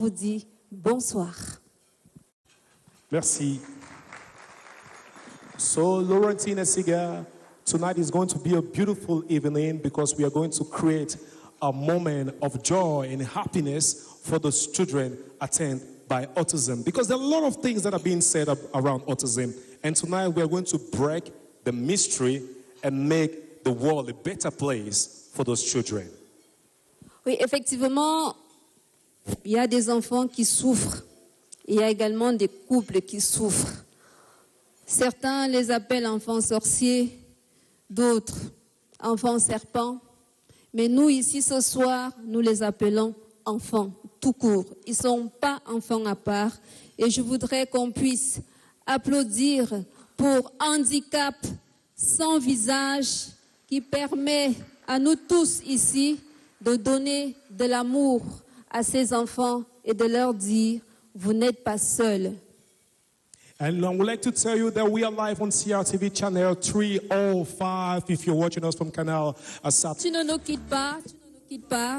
vous dit bonsoir. Merci. So, Laurentine Esiga, tonight is going to be a beautiful evening because we are going to create a moment of joy and happiness for those children attended by autism. Because there are a lot of things that are being said around autism. And tonight we are going to break the mystery and make the world a better place for those children. Oui, effectivement, il y a des enfants qui souffrent. Il y a également des couples qui souffrent. Certains les appellent enfants sorciers, d'autres enfants serpents. Mais nous, ici, ce soir, nous les appelons enfants, tout court. Ils ne sont pas enfants à part. Et je voudrais qu'on puisse applaudir pour Handicap sans visage qui permet à nous tous ici de donner de l'amour à ces enfants et de leur dire, vous n'êtes pas seuls. And I would like to tell you that we are live on CRTV channel 305 if you're watching us from Canal Asap. Tu ne nous quittes pas,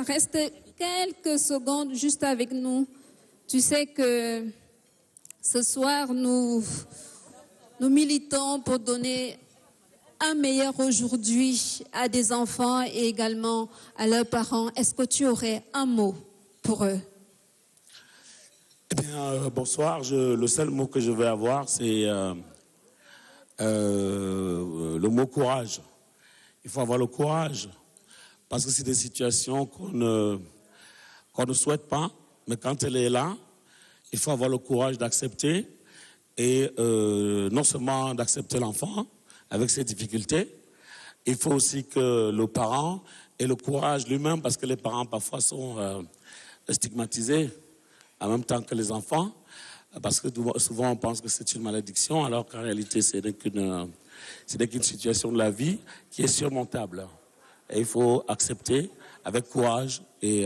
reste quelques secondes juste avec nous. Tu sais que ce soir, nous militons pour donner un meilleur aujourd'hui à des enfants et également à leurs parents. Est-ce que tu aurais un mot pour eux? Eh bien, bonsoir. Le seul mot que je vais avoir, c'est le mot courage. Il faut avoir le courage parce que c'est des situations qu'on ne souhaite pas, mais quand elle est là, il faut avoir le courage d'accepter et non seulement d'accepter l'enfant avec ses difficultés, il faut aussi que le parent ait le courage lui-même parce que les parents parfois sont stigmatisés en même temps que les enfants, parce que souvent on pense que c'est une malédiction, alors qu'en réalité c'est qu'une situation de la vie qui est surmontable. Et il faut accepter avec courage et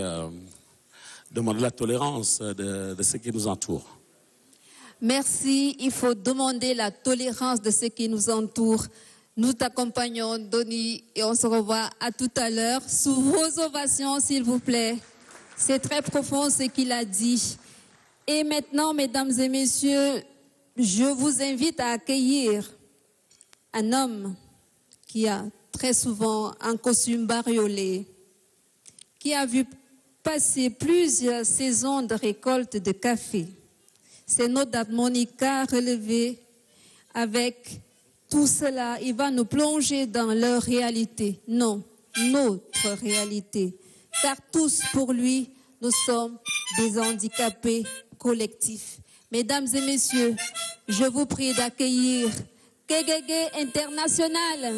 demander la tolérance de ceux qui nous entourent. Merci, il faut demander la tolérance de ceux qui nous entourent. Nous t'accompagnons, Donny, et on se revoit à tout à l'heure. Sous vos ovations, s'il vous plaît. C'est très profond ce qu'il a dit. Et maintenant, mesdames et messieurs, je vous invite à accueillir un homme qui a très souvent un costume bariolé, qui a vu passer plusieurs saisons de récolte de café. C'est notre harmonica relevé avec tout cela. Il va nous plonger dans leur réalité. Non, notre réalité. Car tous, pour lui, nous sommes des handicapés collectifs. Mesdames et messieurs, je vous prie d'accueillir Kegege International.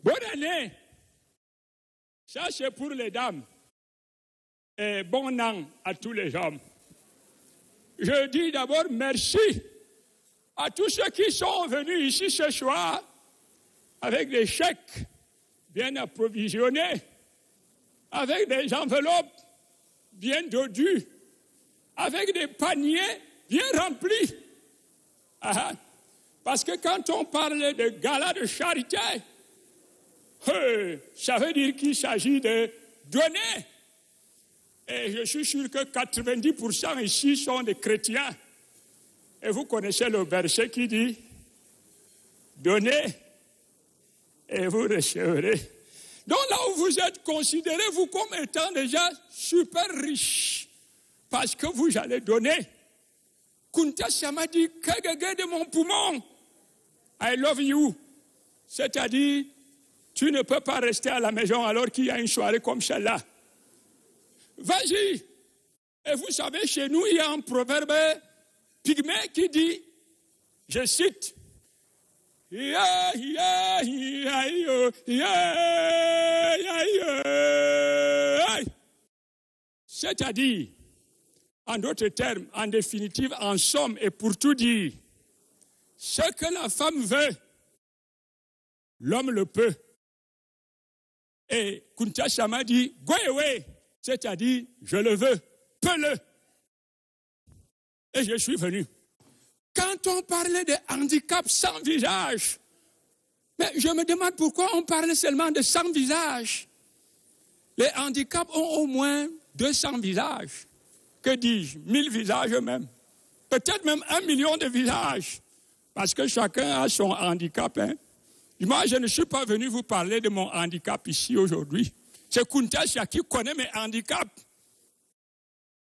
Bonne année. Ça, c'est pour les dames. Et bon an à tous les hommes. Je dis d'abord merci à tous ceux qui sont venus ici ce soir avec des chèques bien approvisionnés, avec des enveloppes bien dodues, avec des paniers bien rempli. Parce que quand on parle de gala de charité, ça veut dire qu'il s'agit de donner. Et je suis sûr que 90% ici sont des chrétiens. Et vous connaissez le verset qui dit « Donnez et vous recevrez ». Donc là où vous êtes, considérez-vous comme étant déjà super riche. Parce que vous allez donner. Kunta Sama dit « Kagage de mon poumon, I love you ». C'est-à-dire, tu ne peux pas rester à la maison alors qu'il y a une soirée comme celle-là. Vas-y. Et vous savez, chez nous, il y a un proverbe pygmée qui dit, je cite, c'est-à-dire, en d'autres termes, en définitive, en somme, et pour tout dire, ce que la femme veut, l'homme le peut. Et Kunta Sama dit, go away, c'est-à-dire, je le veux, peux-le. Et je suis venu. Quand on parlait de handicap sans visage, mais je me demande pourquoi on parlait seulement de 100 visages. Les handicaps ont au moins 200 visages. Que dis-je? 1000 visages même. Peut-être même 1 million de visages. Parce que chacun a son handicap. Moi, je ne suis pas venu vous parler de mon handicap ici aujourd'hui. C'est Kunta Sama qui connaît mes handicaps.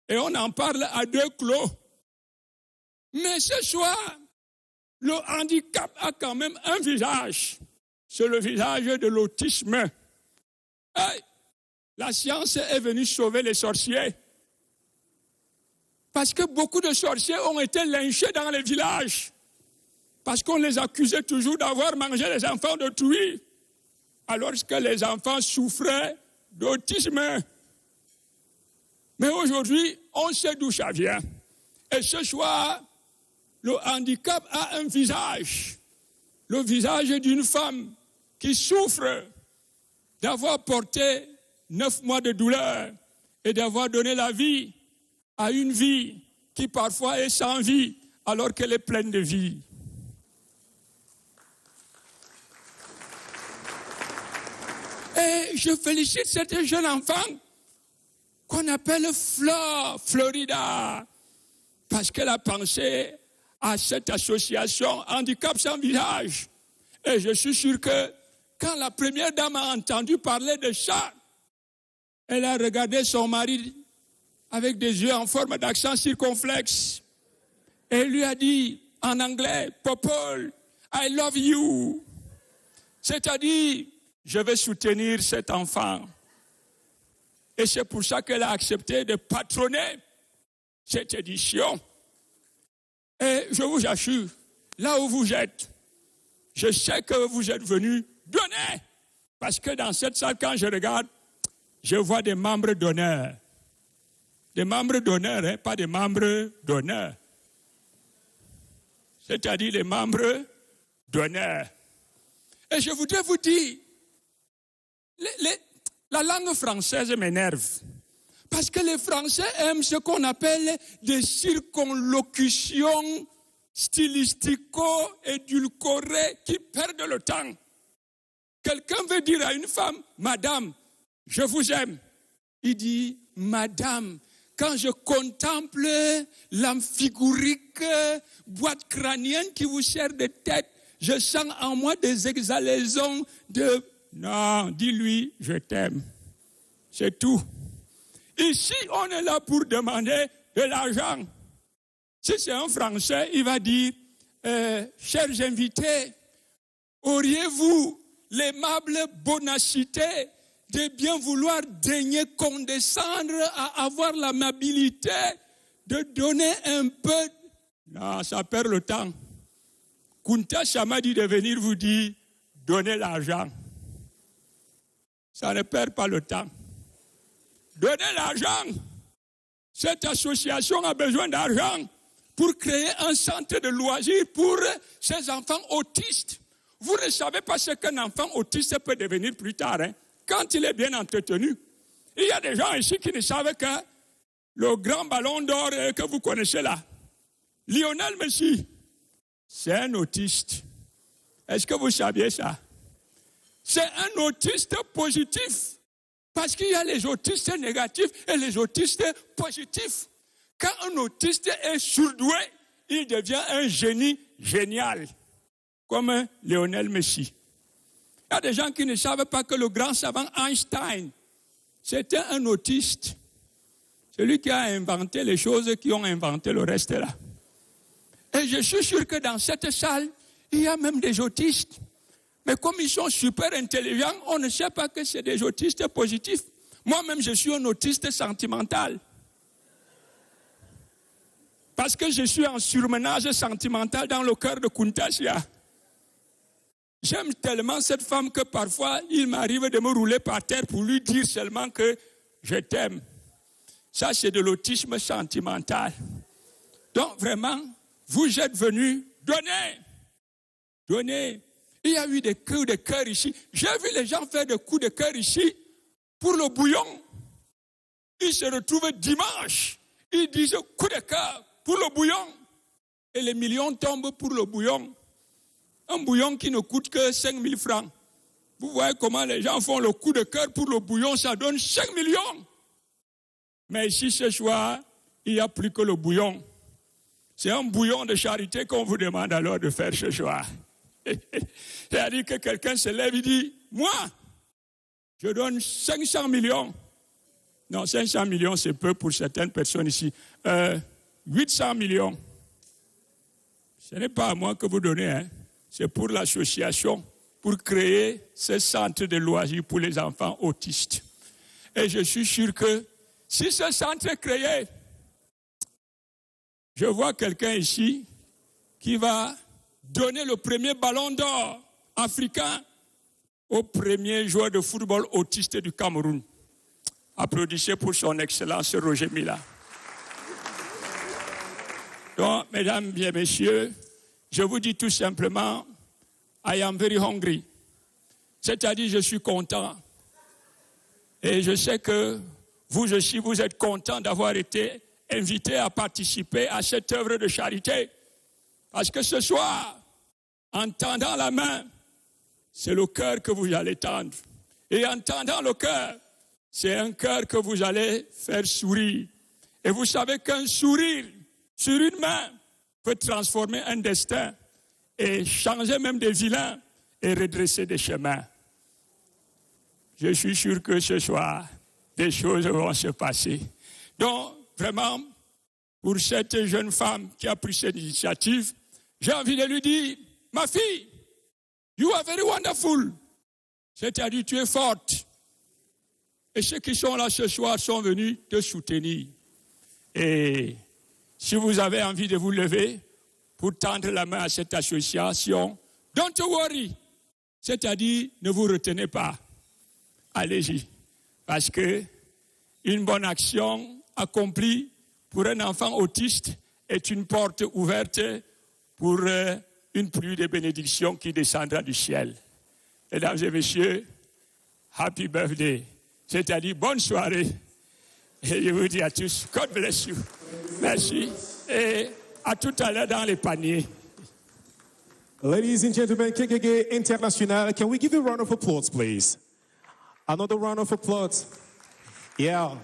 Et on en parle à deux clos. Mais ce soir, le handicap a quand même un visage. C'est le visage de l'autisme. La science est venue sauver les sorciers. Parce que beaucoup de sorciers ont été lynchés dans les villages. Parce qu'on les accusait toujours d'avoir mangé les enfants d'autrui. Alors que les enfants souffraient d'autisme. Mais aujourd'hui, on sait d'où ça vient. Et ce soir, le handicap a un visage. Le visage d'une femme qui souffre d'avoir porté 9 mois de douleur et d'avoir donné la vie à une vie qui parfois est sans vie alors qu'elle est pleine de vie. Et je félicite cette jeune enfant qu'on appelle Florida, parce qu'elle a pensé à cette association Handicap sans visage. Et je suis sûr que quand la première dame a entendu parler de ça, elle a regardé son mari avec des yeux en forme d'accent circonflexe. Et lui a dit en anglais, Popol, I love you. C'est-à-dire, je vais soutenir cet enfant. Et c'est pour ça qu'elle a accepté de patronner cette édition. Et je vous assure, là où vous êtes, je sais que vous êtes venus donner. Parce que dans cette salle, quand je regarde, je vois des membres d'honneur. Des membres d'honneur, pas des membres d'honneur. C'est-à-dire les membres d'honneur. Et je voudrais vous dire, la langue française m'énerve. Parce que les Français aiment ce qu'on appelle des circonlocutions stylistico-édulcorées qui perdent le temps. Quelqu'un veut dire à une femme, Madame, je vous aime. Il dit, Madame, quand je contemple l'amphigurique boîte crânienne qui vous sert de tête, je sens en moi des exhalaisons de... Non, dis-lui, je t'aime. C'est tout. Ici, on est là pour demander de l'argent. Si c'est un Français, il va dire, chers invités, auriez-vous l'aimable bonacité de bien vouloir daigner condescendre à avoir l'amabilité de donner un peu... Non, ça perd le temps. Kunta Sama dit de venir vous dire, donnez l'argent. Ça ne perd pas le temps. Donnez l'argent. Cette association a besoin d'argent pour créer un centre de loisirs pour ces enfants autistes. Vous ne savez pas ce qu'un enfant autiste peut devenir plus tard, quand il est bien entretenu. Il y a des gens ici qui ne savent que le grand ballon d'or que vous connaissez là, Lionel Messi, c'est un autiste. Est-ce que vous saviez ça? C'est un autiste positif. Parce qu'il y a les autistes négatifs et les autistes positifs. Quand un autiste est surdoué, il devient un génie génial, comme Lionel Messi. Il y a des gens qui ne savent pas que le grand savant Einstein, c'était un autiste. Celui qui a inventé les choses qui ont inventé le reste là. Et je suis sûr que dans cette salle, il y a même des autistes. Mais comme ils sont super intelligents, on ne sait pas que c'est des autistes positifs. Moi-même, je suis un autiste sentimental. Parce que je suis en surmenage sentimental dans le cœur de Kuntasia. J'aime tellement cette femme que parfois, il m'arrive de me rouler par terre pour lui dire seulement que je t'aime. Ça, c'est de l'autisme sentimental. Donc, vraiment, vous êtes venus donner. Donner. Il y a eu des coups de cœur ici. J'ai vu les gens faire des coups de cœur ici pour le bouillon. Ils se retrouvent dimanche. Ils disent coup de cœur pour le bouillon. Et les millions tombent pour le bouillon. Un bouillon qui ne coûte que 5 000 francs. Vous voyez comment les gens font le coup de cœur pour le bouillon, ça donne 5 millions. Mais ici, ce soir, il n'y a plus que le bouillon. C'est un bouillon de charité qu'on vous demande alors de faire ce soir. C'est-à-dire que quelqu'un se lève et dit, moi, je donne 500 millions. Non, 500 millions, c'est peu pour certaines personnes ici. 800 millions. Ce n'est pas à moi que vous donnez, hein. C'est pour l'association, pour créer ce centre de loisirs pour les enfants autistes. Et je suis sûr que si ce centre est créé, je vois quelqu'un ici qui va donner le premier ballon d'or africain au premier joueur de football autiste du Cameroun. Applaudissez pour son excellence Roger Mila. Donc, mesdames et messieurs, je vous dis tout simplement, I am very hungry. C'est-à-dire, je suis content. Et je sais que vous aussi, vous êtes content d'avoir été invité à participer à cette œuvre de charité. Parce que ce soir, en tendant la main, c'est le cœur que vous allez tendre. Et en tendant le cœur, c'est un cœur que vous allez faire sourire. Et vous savez qu'un sourire sur une main peut transformer un destin et changer même des vilains et redresser des chemins. Je suis sûr que ce soir, des choses vont se passer. Donc, vraiment, pour cette jeune femme qui a pris cette initiative, j'ai envie de lui dire, ma fille, you are very wonderful. C'est-à-dire, tu es forte. Et ceux qui sont là ce soir sont venus te soutenir. Et si vous avez envie de vous lever pour tendre la main à cette association, don't worry. C'est-à-dire, ne vous retenez pas. Allez-y. Parce que une bonne action accomplie pour un enfant autiste est une porte ouverte pour une pluie de bénédictions qui descendra du ciel. Mesdames et messieurs, happy birthday. C'est-à-dire bonne soirée. Et je vous dis à tous, God bless you. Merci. Et à tout à l'heure dans les paniers. Ladies and gentlemen, KKK International, can we give a round of applause, please? Another round of applause. Yeah.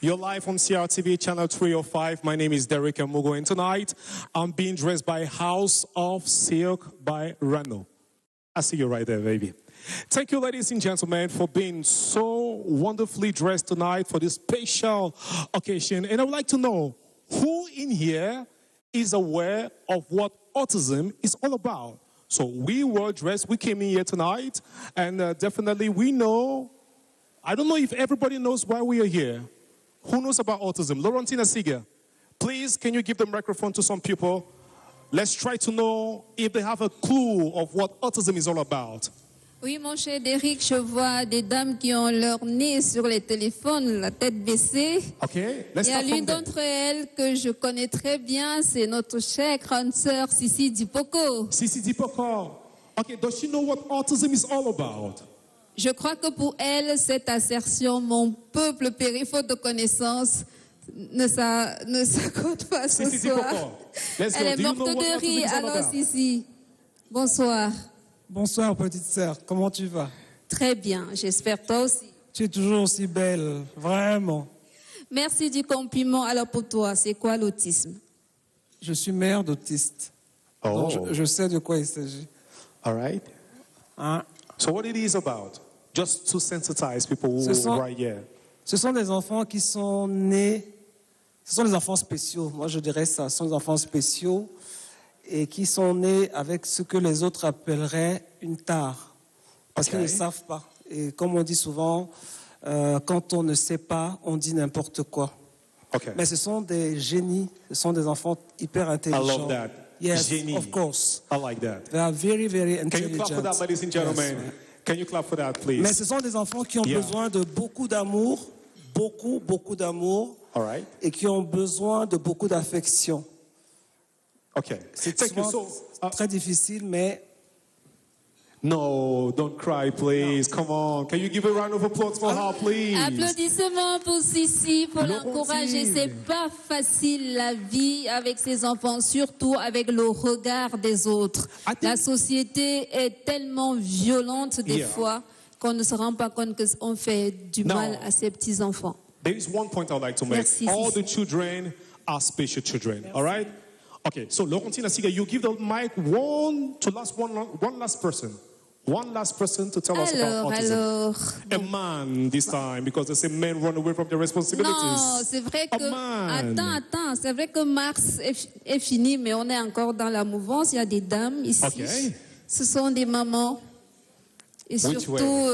You're live on CRTV channel 305. My name is Derek Amugo, and tonight I'm being dressed by House of Silk by Rano. I see you right there, baby. Thank you, ladies and gentlemen, for being so wonderfully dressed tonight for this special occasion. And I would like to know who in here is aware of what autism is all about. So we were dressed, we came in here tonight, and definitely we know, I don't know if everybody knows why we are here. Who knows about autism? Laurentina Siga, please, can you give the microphone to some people? Let's try to know if they have a clue of what autism is all about. Oui, mon cher Derek, je vois des dames qui ont leur nez sur les téléphones, la tête baissée. Okay, let's Il y a start l'une from there. d'entre elles que je connais très bien, c'est notre chère grande sœur Sissi Dipoko. Sisi Dipoko. Okay, does she know what autism is all about? Je crois que pour elle, cette assertion, mon peuple périt faute de connaissances, ne s'accorde pas ce soir. Coco. Let's Elle go. est Do you know morte what de autism rire. is all Alors, about? Sissi, bonsoir. Bonsoir, petite sœur. Comment tu vas? Très bien, j'espère toi aussi. Tu es toujours aussi belle, vraiment. Merci du compliment. Alors, pour toi, c'est quoi l'autisme? Je suis mère d'autiste. Donc, je sais de quoi il s'agit. All right. Hein? So what it is about? Just to sensitize people who are right here. Ce sont des enfants qui sont nés, ce sont des enfants spéciaux, moi je dirais ça, ce sont des enfants spéciaux et qui sont nés avec ce que les autres appelleraient une tare, parce qu'ils ne savent pas. Et comme on dit souvent, quand on ne sait pas, on dit n'importe quoi. Okay. Mais ce sont des génies, ce sont des enfants hyper intelligents. I love that. Yes, Génie. of course. I like that. They are very, very Can intelligent. you clap for that, ladies and gentlemen? Yes. Can you clap for that, please? Mais ce sont des enfants qui ont besoin de beaucoup d'amour, beaucoup d'amour, All right. et qui ont besoin de beaucoup d'affection. Okay. C'est Thank you. souvent très difficile, mais No, don't cry, please. Come on. Can you give a round of applause for her, please? Applaudissements pour Sissi, pour Laurentine. l'encourager. C'est pas facile la vie avec ses enfants, surtout avec le regard des autres. La société est tellement violente des fois qu'on ne se rend pas compte qu'on fait du mal à ses petits-enfants. There is one point I'd like to make. Merci, All Sissi. the children are special children. All right? Okay, so Laurentine Asiga, you give the mic one last person. One last person to tell us about autism. A man this time, because they say men run away from their responsibilities. Non, c'est vrai que... A man. Attends, c'est vrai que mars est fini, mais on est encore dans la mouvance. Il y a des dames ici. Okay. Ce sont des mamans. Et surtout,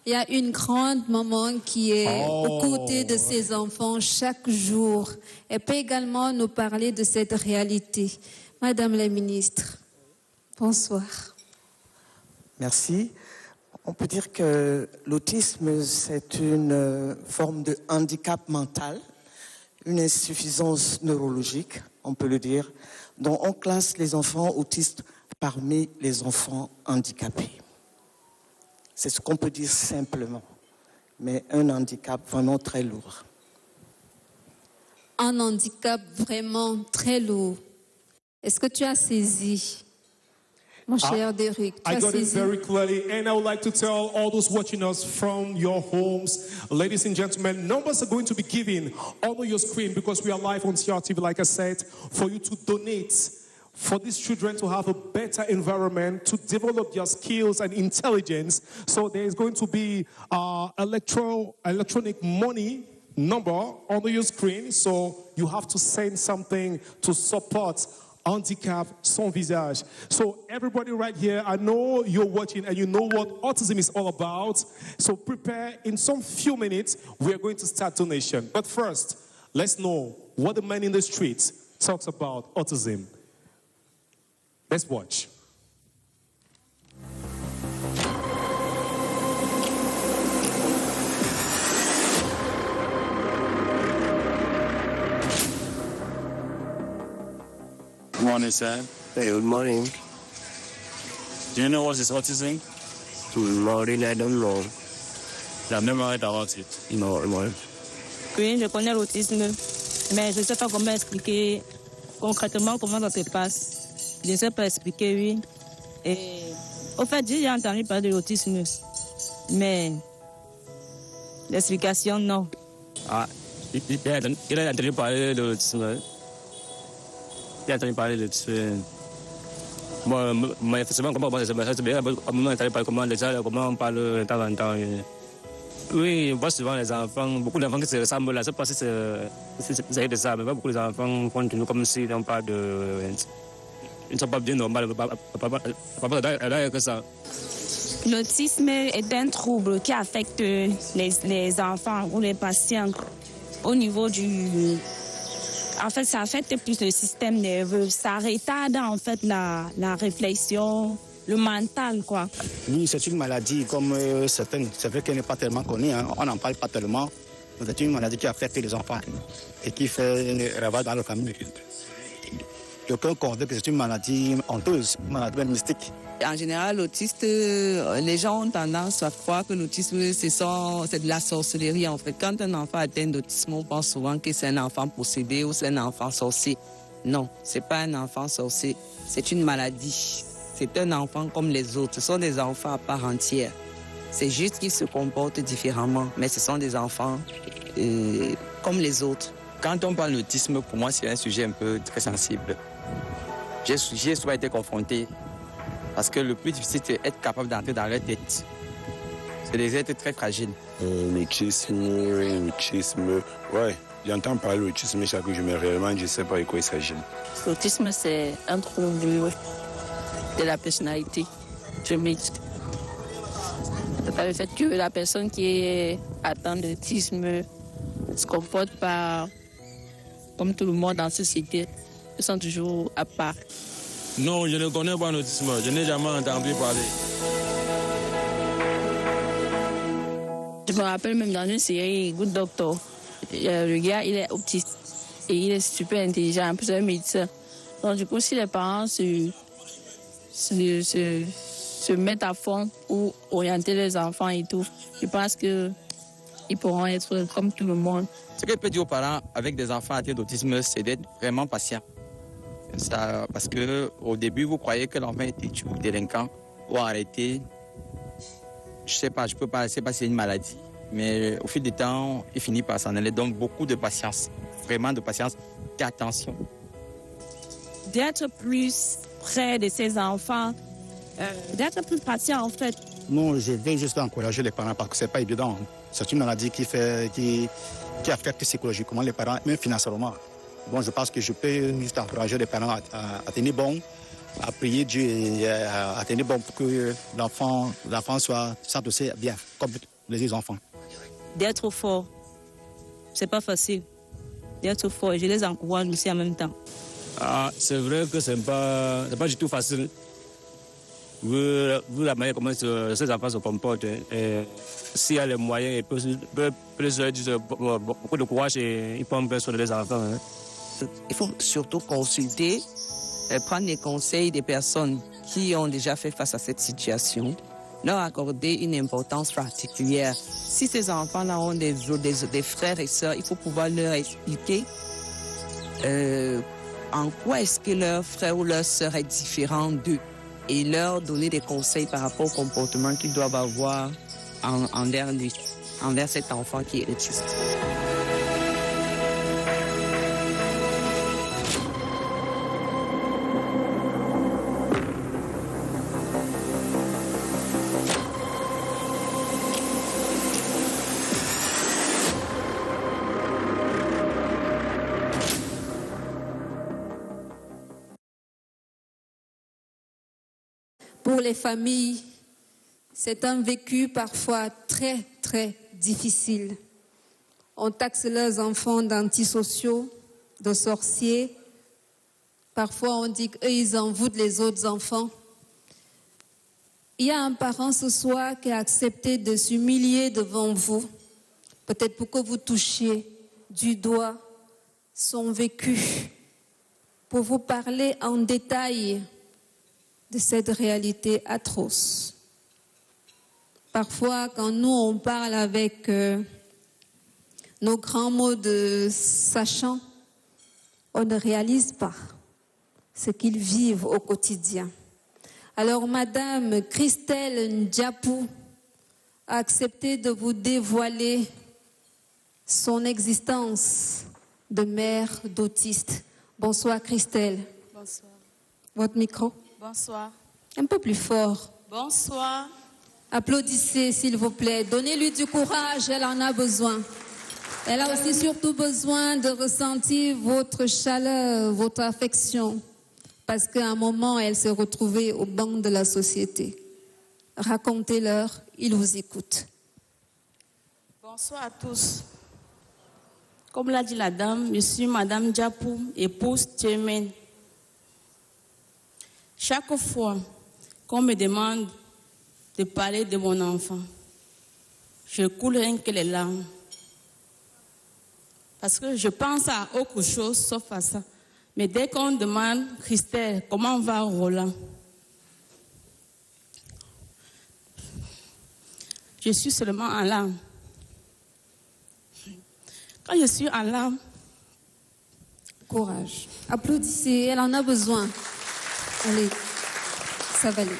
il y a une grande maman qui est aux côtés de ses enfants chaque jour. Elle peut également nous parler de cette réalité. Madame la ministre, bonsoir. Merci. On peut dire que l'autisme, c'est une forme de handicap mental, une insuffisance neurologique, on peut le dire, dont on classe les enfants autistes parmi les enfants handicapés. C'est ce qu'on peut dire simplement, mais un handicap vraiment très lourd. Un handicap vraiment très lourd. Est-ce que tu as saisi? Mon cher Derek, tu I as got it saisi? very clearly, and I would like to tell all those watching us from your homes, ladies and gentlemen, numbers are going to be given on your screen because we are live on CRTV, like I said, for you to donate for these children to have a better environment, to develop their skills and intelligence. So there is going to be electronic money number on your screen, so you have to send something to support Handicap Sans Visage. So everybody right here, I know you're watching and you know what autism is all about. So prepare. In some few minutes, we are going to start donation. But first, let's know what the man in the streets talks about autism. Let's watch. Good morning, sir. Hey, good morning. Do you know what is autism? No, really, I don't know. You have never heard about it. No. Oui, je connais l'autisme, mais je ne sais pas comment expliquer concrètement comment ça se passe. Je ne sais pas expliquer, oui. Et au fait, j'ai entendu parler de l'autisme, mais l'explication, non. Ah, il a entendu parler de l'autisme. Il a entendu parler de l'autisme. Moi, effectivement, comment ça se passe, c'est bien. On m'a entendu parler comment on parle de temps en temps. Oui, on voit souvent les enfants, beaucoup d'enfants qui se ressemblent là. Je ne sais pas si c'est de ça, mais beaucoup d'enfants font toujours comme s'ils n'ont pas de. Ils ne sont pas bien normaux, pas que ça. L'autisme est un trouble qui affecte les enfants ou les patients au niveau du... En fait, ça affecte plus le système nerveux. Ça retarde en fait la réflexion, le mental, quoi. Oui, c'est une maladie comme certaines. C'est vrai qu'elle n'est pas tellement connue, hein. On n'en parle pas tellement. C'est une maladie qui affecte les enfants et qui fait une ravage dans la famille. Quelqu'un convainc que c'est une maladie honteuse, une maladie mystique. En général, l'autiste, les gens ont tendance à croire que l'autisme, c'est de la sorcellerie. En fait, quand un enfant atteint d'autisme, on pense souvent que c'est un enfant possédé ou c'est un enfant sorcier. Non, c'est pas un enfant sorcier, c'est une maladie. C'est un enfant comme les autres. Ce sont des enfants à part entière. C'est juste qu'ils se comportent différemment, mais ce sont des enfants comme les autres. Quand on parle d'autisme, pour moi, c'est un sujet un peu très sensible. J'ai souvent été confronté parce que le plus difficile, c'est être capable d'entrer dans leur tête. C'est des êtres très fragiles. L'autisme, ouais. J'entends parler de l'autisme chaque jour, mais réellement, je ne sais pas de quoi il s'agit. L'autisme, c'est un trouble de la personnalité. C'est pas le fait que la personne qui est atteinte d'autisme se comporte pas comme tout le monde dans la société. Ils sont toujours à part. Non, je ne connais pas l'autisme. Je n'ai jamais entendu parler. Je me rappelle même dans une série, Good Doctor, le gars, il est autiste et il est super intelligent, c'est un médecin. Donc du coup, si les parents se mettent à fond pour orienter les enfants et tout, je pense qu'ils pourront être comme tout le monde. Ce que je peux dire aux parents avec des enfants atteints d'autisme, c'est d'être vraiment patient. Ça, parce qu'au début, vous croyez que l'enfant est têtu ou délinquant ou arrêté. Je sais pas si c'est une maladie. Mais au fil du temps, il finit par s'en aller. Donc beaucoup de patience, vraiment de patience, d'attention. D'être plus près de ses enfants, d'être plus patient en fait. Non, je viens juste encourager les parents parce que c'est pas évident. C'est une maladie qui affecte psychologiquement les parents, même financièrement. Bon, je pense que je peux juste encourager les parents à tenir bon, à prier Dieu et à tenir bon pour que l'enfant soit aussi bien, comme les autres enfants. D'être fort, c'est pas facile. D'être fort, et je les encourage aussi en même temps. Ah, c'est vrai que c'est pas du tout facile. Vu la manière comment ces enfants se comportent, s'il y a les moyens, ils peuvent beaucoup de courage et ils peuvent bien soigner les enfants. Hein. Il faut surtout consulter et prendre les conseils des personnes qui ont déjà fait face à cette situation, leur accorder une importance particulière. Si ces enfants-là ont des frères et sœurs, il faut pouvoir leur expliquer en quoi est-ce que leur frère ou leur sœur est différent d'eux et leur donner des conseils par rapport au comportement qu'ils doivent avoir envers cet enfant qui est autiste. Pour les familles, c'est un vécu parfois très, très difficile. On taxe leurs enfants d'antisociaux, de sorciers. Parfois, on dit qu'eux, ils envoûtent les autres enfants. Il y a un parent ce soir qui a accepté de s'humilier devant vous, peut-être pour que vous touchiez du doigt son vécu, pour vous parler en détail de cette réalité atroce. Parfois, quand nous, on parle avec nos grands mots de sachant, on ne réalise pas ce qu'ils vivent au quotidien. Alors, Madame Christelle Ndiapou a accepté de vous dévoiler son existence de mère d'autiste. Bonsoir, Christelle. Bonsoir. Votre micro? Bonsoir. Un peu plus fort. Bonsoir. Applaudissez, s'il vous plaît. Donnez-lui du courage, elle en a besoin. Elle a aussi surtout besoin de ressentir votre chaleur, votre affection, parce qu'à un moment, elle s'est retrouvée au banc de la société. Racontez-leur, ils vous écoutent. Bonsoir à tous. Comme l'a dit la dame, je suis Madame Ndiapou, épouse Tchemen. Chaque fois qu'on me demande de parler de mon enfant, je coule rien que les larmes. Parce que je pense à autre chose sauf à ça. Mais dès qu'on demande, Christelle, comment va Roland? Je suis seulement en larmes. Quand je suis en larmes, courage. Applaudissez, elle en a besoin. Allez, ça va aller.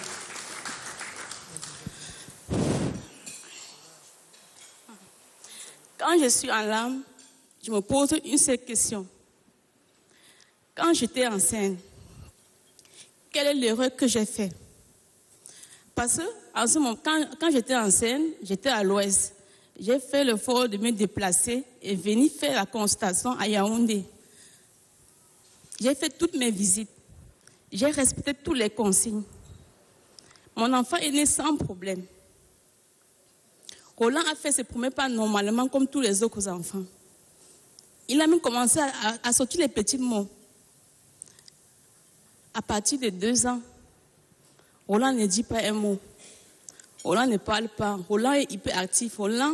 Quand je suis en larmes, je me pose une seule question. Quand j'étais enceinte, quelle est l'erreur que j'ai faite? Parce que en ce moment, quand j'étais enceinte, j'étais à l'ouest. J'ai fait l'effort de me déplacer et venir faire la consultation à Yaoundé. J'ai fait toutes mes visites. J'ai respecté toutes les consignes. Mon enfant est né sans problème. Roland a fait ses premiers pas normalement comme tous les autres enfants. Il a même commencé à sortir les petits mots. À partir de 2 ans, Roland ne dit pas un mot. Roland ne parle pas. Roland est hyperactif. Roland,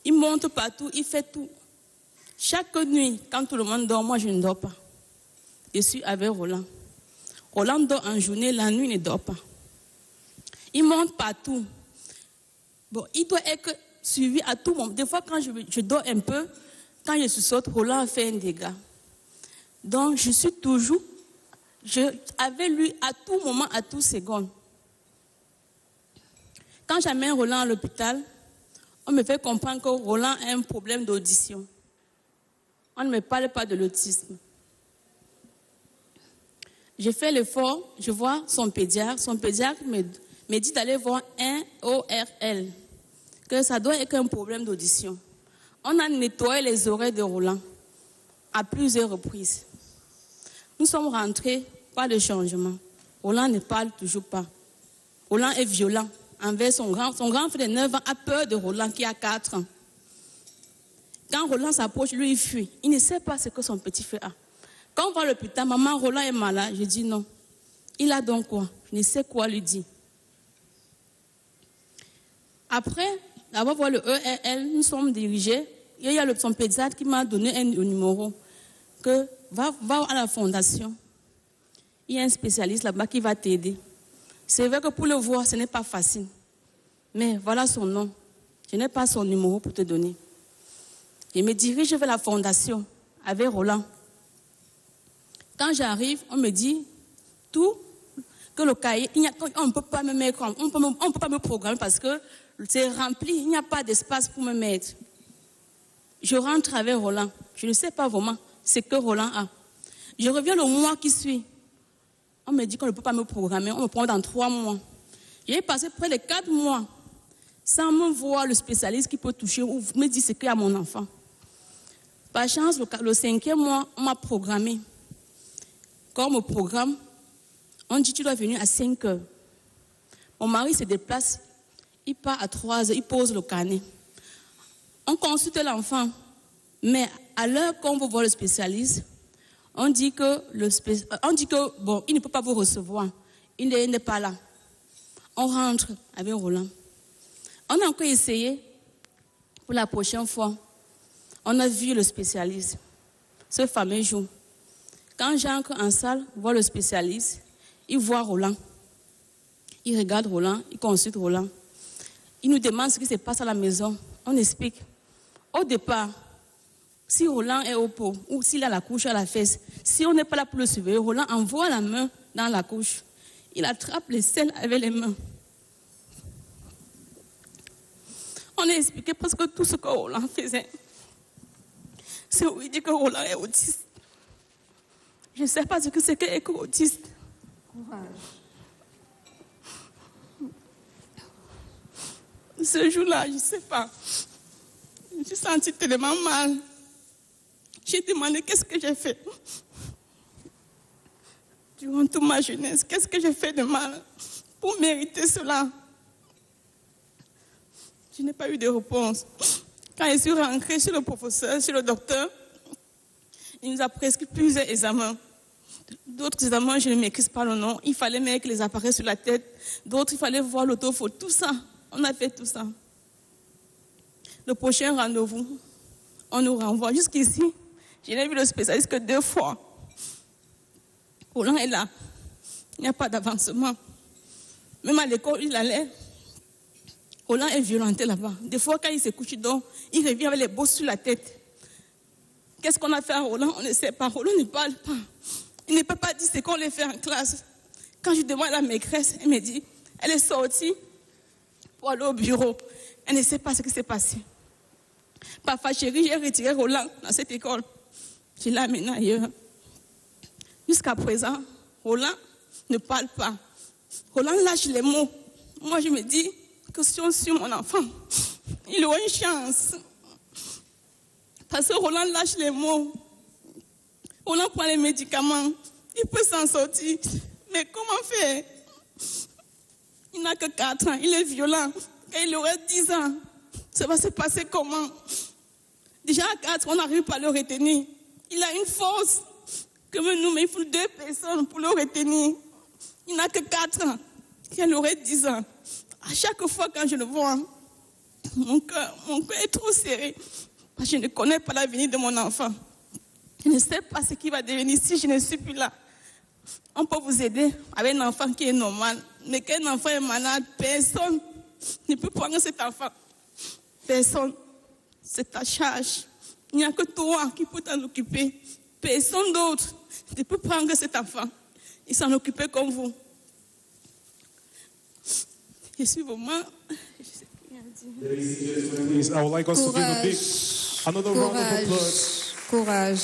il monte partout, il fait tout. Chaque nuit, quand tout le monde dort, moi je ne dors pas. Je suis avec Roland. Roland dort en journée, la nuit il ne dort pas. Il monte partout. Bon, il doit être suivi à tout moment. Des fois, quand je dors un peu, quand je saute, Roland fait un dégât. Donc, je suis toujours avec lui à tout moment, à tout seconde. Quand j'amène Roland à l'hôpital, on me fait comprendre que Roland a un problème d'audition. On ne me parle pas de l'autisme. J'ai fait l'effort, je vois son pédiatre. Son pédiatre me dit d'aller voir un ORL, que ça doit être un problème d'audition. On a nettoyé les oreilles de Roland à plusieurs reprises. Nous sommes rentrés, pas de changement. Roland ne parle toujours pas. Roland est violent envers son grand frère de 9 ans, a peur de Roland qui a 4 ans. Quand Roland s'approche, lui il fuit. Il ne sait pas ce que son petit frère a. Quand on va à l'hôpital, maman, Roland est malade. Je dis non. Il a donc quoi? Je ne sais quoi lui dire. Après avoir voir le ERL, nous sommes dirigés. Il y a son pédiatre qui m'a donné un numéro. Que va à la fondation. Il y a un spécialiste là-bas qui va t'aider. C'est vrai que pour le voir, ce n'est pas facile. Mais voilà son nom. Je n'ai pas son numéro pour te donner. Je me dirige vers la fondation avec Roland. Quand j'arrive, on me dit tout, que le cahier, on ne peut pas me mettre, on peut pas me programmer parce que c'est rempli, il n'y a pas d'espace pour me mettre. Je rentre avec Roland. Je ne sais pas vraiment ce que Roland a. Je reviens le mois qui suit. On me dit qu'on ne peut pas me programmer, on me prend dans 3 mois. J'ai passé près de 4 mois sans me voir le spécialiste qui peut toucher ou me dire ce qu'il y a à mon enfant. Par chance, le 5e mois, on m'a programmé. Quand on me programme, on dit tu dois venir à 5 heures. Mon mari se déplace, il part à 3 heures, il pose le carnet. On consulte l'enfant, mais à l'heure qu'on veut voir le spécialiste, on dit que bon, il ne peut pas vous recevoir. Il n'est pas là. On rentre avec Roland. On a encore essayé pour la prochaine fois. On a vu le spécialiste ce fameux jour. Quand j'entre en salle, voir le spécialiste, il voit Roland. Il regarde Roland, il consulte Roland. Il nous demande ce qui se passe à la maison. On explique. Au départ, si Roland est au pot ou s'il a la couche à la fesse, si on n'est pas là pour le surveiller, Roland envoie la main dans la couche. Il attrape les selles avec les mains. On a expliqué presque tout ce que Roland faisait. C'est où il dit que Roland est autiste. Je ne sais pas ce que c'est qu'être autiste. Courage. Ce jour-là, je ne sais pas. Je me suis sentie tellement mal. J'ai demandé qu'est-ce que j'ai fait. Durant toute ma jeunesse, qu'est-ce que j'ai fait de mal pour mériter cela? Je n'ai pas eu de réponse. Quand je suis rentrée chez le professeur, chez le docteur, il nous a prescrit plusieurs examens. D'autres examens, je ne maîtrise pas le nom. Il fallait mettre les appareils sur la tête. D'autres, il fallait voir l'autophoto. Tout ça, on a fait tout ça. Le prochain rendez-vous, on nous renvoie jusqu'ici. Je n'ai vu le spécialiste que 2 fois. Roland est là. Il n'y a pas d'avancement. Même à l'école, il allait. Roland est violenté là-bas. Des fois, quand il se couche donc, il revient avec les bosses sur la tête. Qu'est-ce qu'on a fait à Roland? On ne sait pas. Roland ne parle pas. Il ne peut pas dire ce qu'on lui fait en classe. Quand je demande à la maîtresse, elle me dit, elle est sortie pour aller au bureau. Elle ne sait pas ce qui s'est passé. Parfois, chérie, j'ai retiré Roland dans cette école. Je l'ai amené ailleurs. Jusqu'à présent, Roland ne parle pas. Roland lâche les mots. Moi, je me dis que si on suit mon enfant, il aura une chance. Parce que Roland lâche les mots. Roland prend les médicaments. Il peut s'en sortir. Mais comment faire? Il n'a que 4 ans. Il est violent. Quand il aurait 10 ans, ça va se passer comment? Déjà à 4, on n'arrive pas à le retenir. Il a une force que nous, mais il faut 2 personnes pour le retenir. Il n'a que 4 ans. Quand il aurait 10 ans. À chaque fois quand je le vois, mon cœur est trop serré. Parce que je ne connais pas l'avenir de mon enfant. Je ne sais pas ce qui va devenir si je ne suis plus là. On peut vous aider avec un enfant qui est normal. Mais quand un enfant est malade, personne ne peut prendre cet enfant. Personne. C'est ta charge. Il n'y a que toi qui peux t'en occuper. Personne d'autre ne peut prendre cet enfant et s'en occuper comme vous. Je suis vraiment... Please, I would like us to give a big, another round of applause. Courage.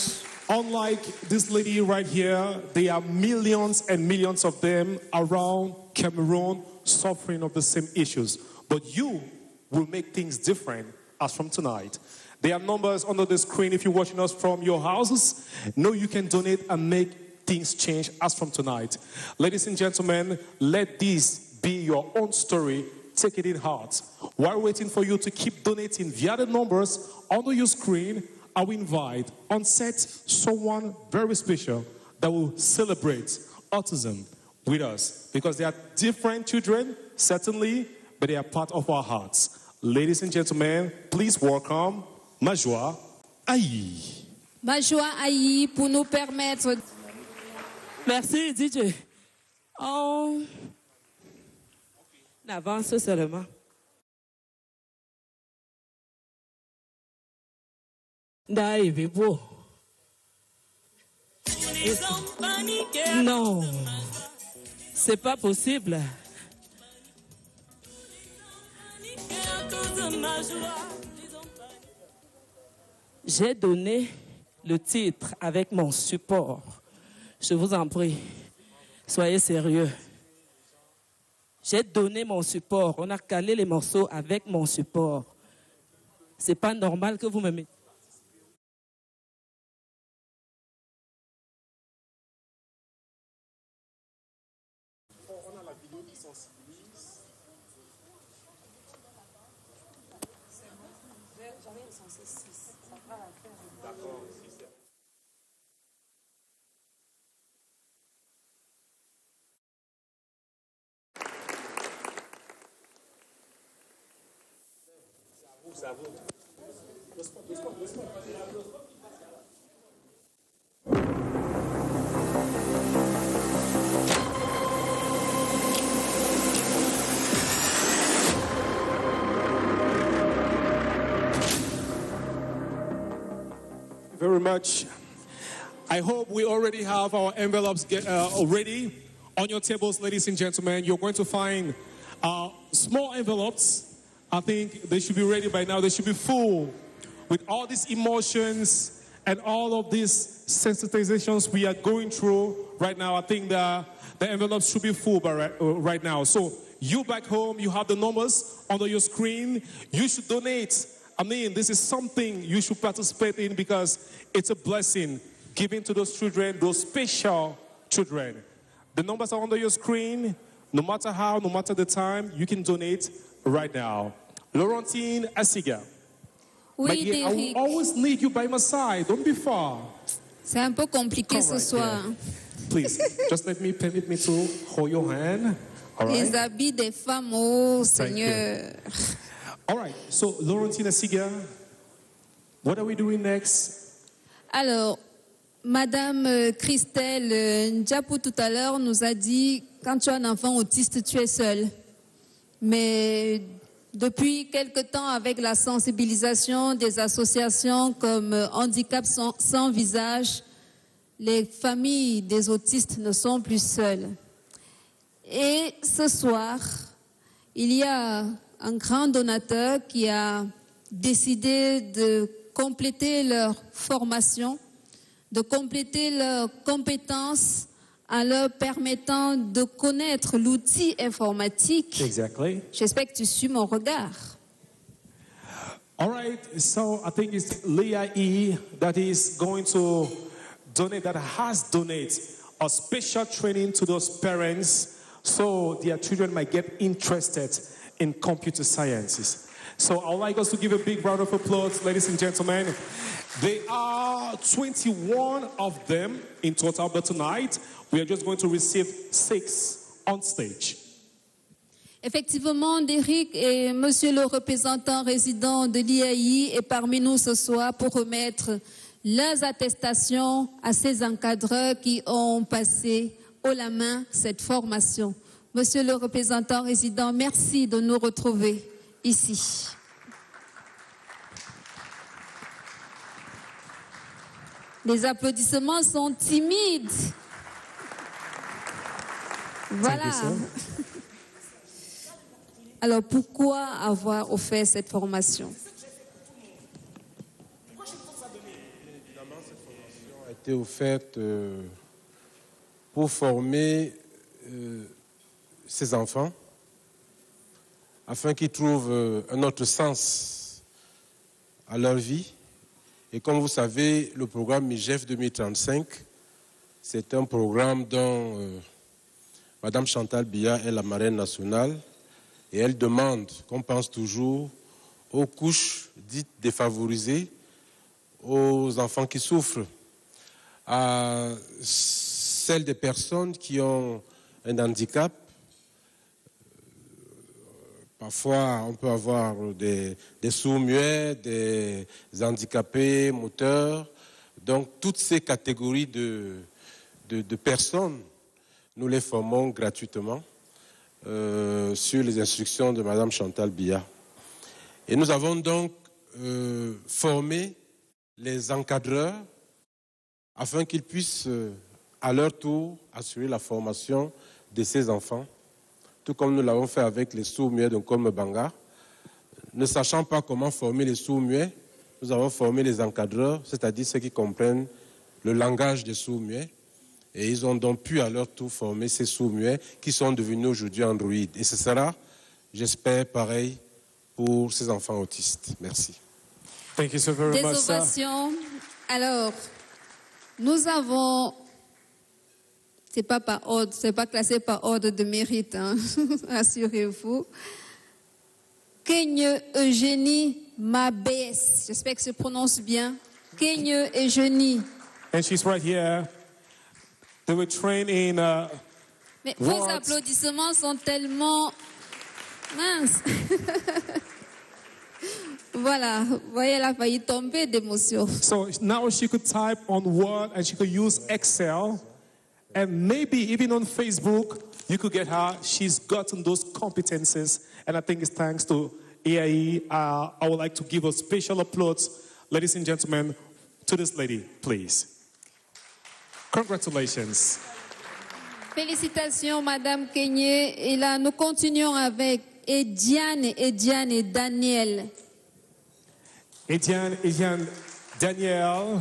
Unlike this lady right here, there are millions and millions of them around Cameroon suffering of the same issues. But you will make things different as from tonight. There are numbers under the screen if you're watching us from your houses. Know you can donate and make things change as from tonight. Ladies and gentlemen, let this be your own story. Take it in heart. While waiting for you to keep donating via the numbers under your screen, I will invite on set someone very special that will celebrate autism with us. Because they are different children, certainly, but they are part of our hearts. Ladies and gentlemen, please welcome Majoie Ayi. Majoie Ayi pour nous permettre... Merci, DJ. On avance seulement. Beau. Non, c'est pas possible. J'ai donné le titre avec mon support. Je vous en prie, soyez sérieux. J'ai donné mon support. On a calé les morceaux avec mon support. C'est pas normal que vous me mettez. Very much. I hope we already have our envelopes ready on your tables, ladies and gentlemen. You're going to find small envelopes. I think they should be ready by now. They should be full with all these emotions and all of these sensitizations we are going through right now. I think the envelopes should be full by right now. So you back home, you have the numbers under your screen. You should donate. I mean, this is something you should participate in because it's a blessing given to those children, those special children. The numbers are under your screen. No matter how, no matter the time, you can donate right now. Laurentine Asiga. Oui, dear, I will always need you by my side. Don't be far. C'est un peu compliqué ce soir. Please, just permit me to hold your hand. All right. Les habits des femmes, oh Seigneur. All right, so Laurentine Asiga, what are we doing next? Alors, Madame Christelle Ndiapou tout à l'heure nous a dit, quand tu as un enfant autiste, tu es seule. Mais Depuis quelque temps, avec la sensibilisation des associations comme Handicap sans visage, les familles des autistes ne sont plus seules. Et ce soir, il y a un grand donateur qui a décidé de compléter leur formation, de compléter leurs compétences en leur permettant de connaître l'outil informatique. Exactly. J'espère que tu suis mon regard. All right, so I think it's Leah E that is going to donate, that has donated a special training to those parents so their children might get interested in computer sciences. So I would like us to give a big round of applause, ladies and gentlemen. There are 21 of them in total, but tonight we are just going to receive 6 on stage. Effectivement, Derrick et monsieur le représentant résident de l'IAI est parmi nous ce soir pour remettre leurs attestations à ces encadreurs qui ont passé haut la main cette formation. Monsieur le représentant résident, merci de nous retrouver ici. Les applaudissements sont timides. Voilà. Alors, pourquoi avoir offert cette formation? Évidemment, cette formation a été offerte pour former ces enfants afin qu'ils trouvent un autre sens à leur vie. Et comme vous savez, le programme MIGEF 2035, c'est un programme dont Madame Chantal Biya est la marraine nationale. Et elle demande, qu'on pense toujours, aux couches dites défavorisées, aux enfants qui souffrent, à celles des personnes qui ont un handicap. Parfois, on peut avoir des sourds-muets, des handicapés moteurs. Donc, toutes ces catégories de personnes, nous les formons gratuitement. Sur les instructions de Madame Chantal Biya. Et nous avons donc formé les encadreurs afin qu'ils puissent à leur tour assurer la formation de ces enfants, tout comme nous l'avons fait avec les sourds-muets de Nkolme-Banga. Ne sachant pas comment former les sourds-muets, nous avons formé les encadreurs, c'est-à-dire ceux qui comprennent le langage des sourds-muets. Et ils ont donc pu à leur tour former ces sourds-muets qui sont devenus aujourd'hui androïdes. Et ce sera, j'espère, pareil pour ces enfants autistes. Merci. Thank you so very Des much, sir. ovations. Alors, nous avons, c'est pas par ordre, c'est pas classé par ordre de mérite, hein, assurez-vous. Kenye Eugénie Mabès, j'espère que je prononce bien. Kenye Eugénie. And she's right here. They were trained in Mais vos words. applaudissements sont tellement minces. Voilà, vous voyez, elle a failli tomber d'émotion. So now she could type on Word and she could use Excel. And maybe even on Facebook, you could get her. She's gotten those competences. And I think it's thanks to AIE. I would like to give a special applause, ladies and gentlemen, to this lady, please. Congratulations. Félicitations, Madame Kenye. Et là, nous continuons avec Ediane et Daniel. Ediane Daniel,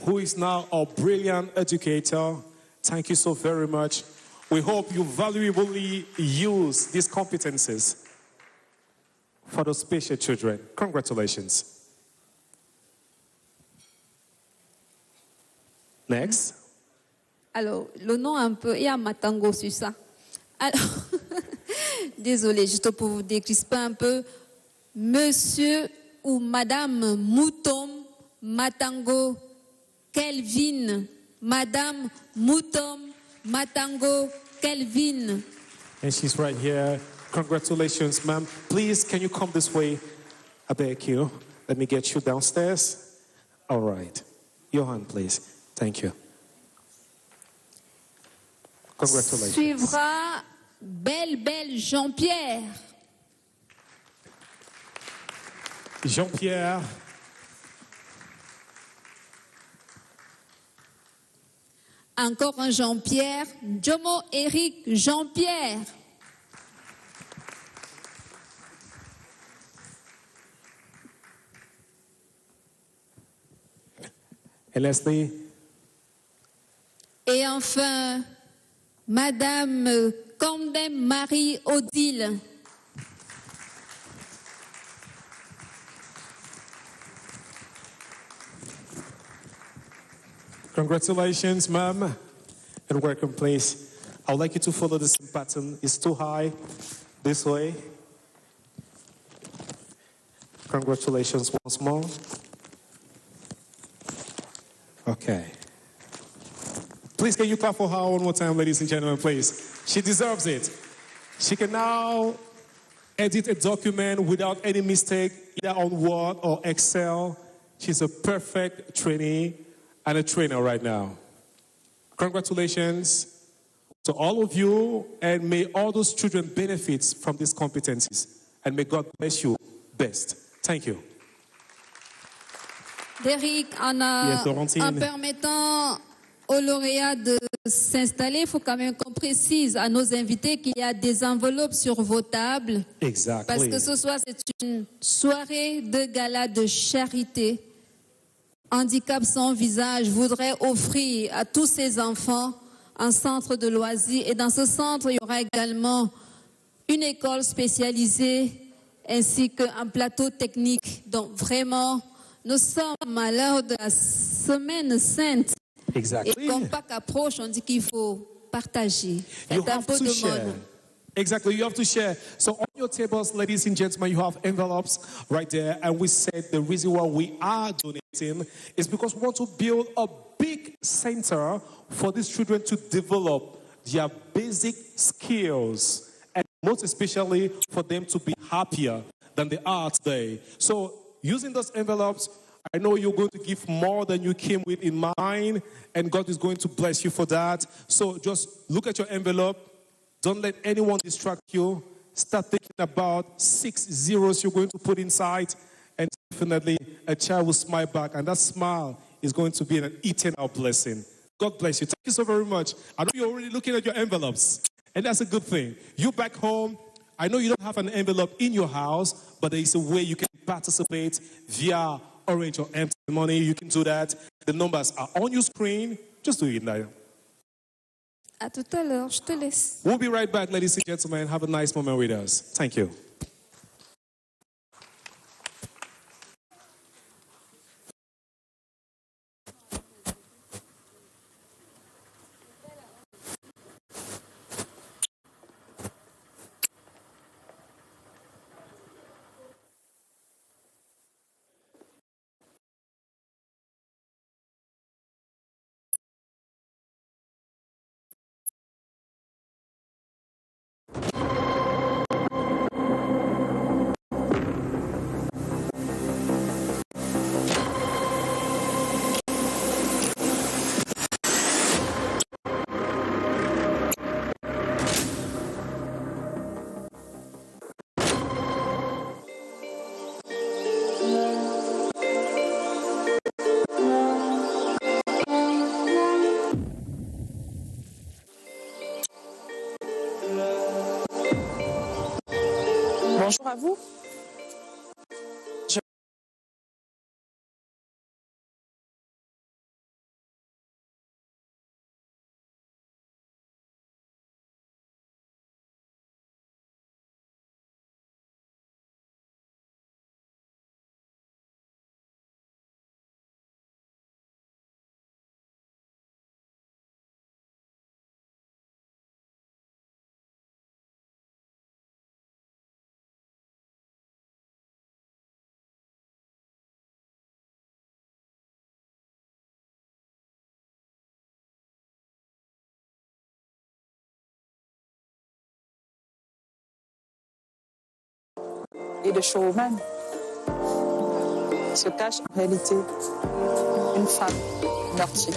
who is now a brilliant educator. Thank you so very much. We hope you valuably use these competences for the special children. Congratulations. Next. Alors, le nom un peu, il y a Matango sur ça. Alors, désolé, juste pour vous décrisper un peu, Monsieur ou Madame Moutom Matango Kelvin. Madame Moutom Matango Kelvin. And she's right here. Congratulations, ma'am. Please, can you come this way? I beg you. Let me get you downstairs. All right. Johan, please. Thank you. Congratulations. Suivra Belle Jean-Pierre. Jean-Pierre. Encore un Jean-Pierre. Jomo Eric Jean-Pierre. Et Leslie. Et enfin, Madame Condem Marie-Odile. Congratulations, ma'am, and welcome, please. I would like you to follow the same pattern. It's too high. This way. Congratulations once more. Okay. Please, can you clap for her one more time, ladies and gentlemen, please? She deserves it. She can now edit a document without any mistake, either on Word or Excel. She's a perfect trainee and a trainer right now. Congratulations to all of you, and may all those children benefit from these competencies, and may God bless you best. Thank you. Derrick, en permettant aux lauréats de s'installer, il faut quand même qu'on précise à nos invités qu'il y a des enveloppes sur vos tables. Exactly. Parce que ce soir, c'est une soirée de gala de charité. Handicap sans visage voudrait offrir à tous ces enfants un centre de loisirs. Et dans ce centre, il y aura également une école spécialisée ainsi qu'un plateau technique. Donc vraiment, nous sommes à l'heure de la semaine sainte. Exactly. Et comme Pâques approche, on dit qu'il faut partager. You have to share. Exactly, you have to share. So on your tables, ladies and gentlemen, you have envelopes right there. And we said the reason why we are donating is because we want to build a big center for these children to develop their basic skills. And most especially for them to be happier than they are today. So using those envelopes, I know you're going to give more than you came with in mind. And God is going to bless you for that. So just look at your envelope. Don't let anyone distract you. Start thinking about 6 zeros you're going to put inside, and definitely a child will smile back, and that smile is going to be an eternal blessing. God bless you. Thank you so very much. I know you're already looking at your envelopes, and that's a good thing. You back home, I know you don't have an envelope in your house, but there is a way you can participate via Orange or Empty Money. You can do that. The numbers are on your screen. Just do it now. À tout à l'heure, je te laisse. We'll be right back, ladies and gentlemen. Have a nice moment with us. Thank you. Bonjour à vous. Et de showman se cache en réalité une femme meurtrie.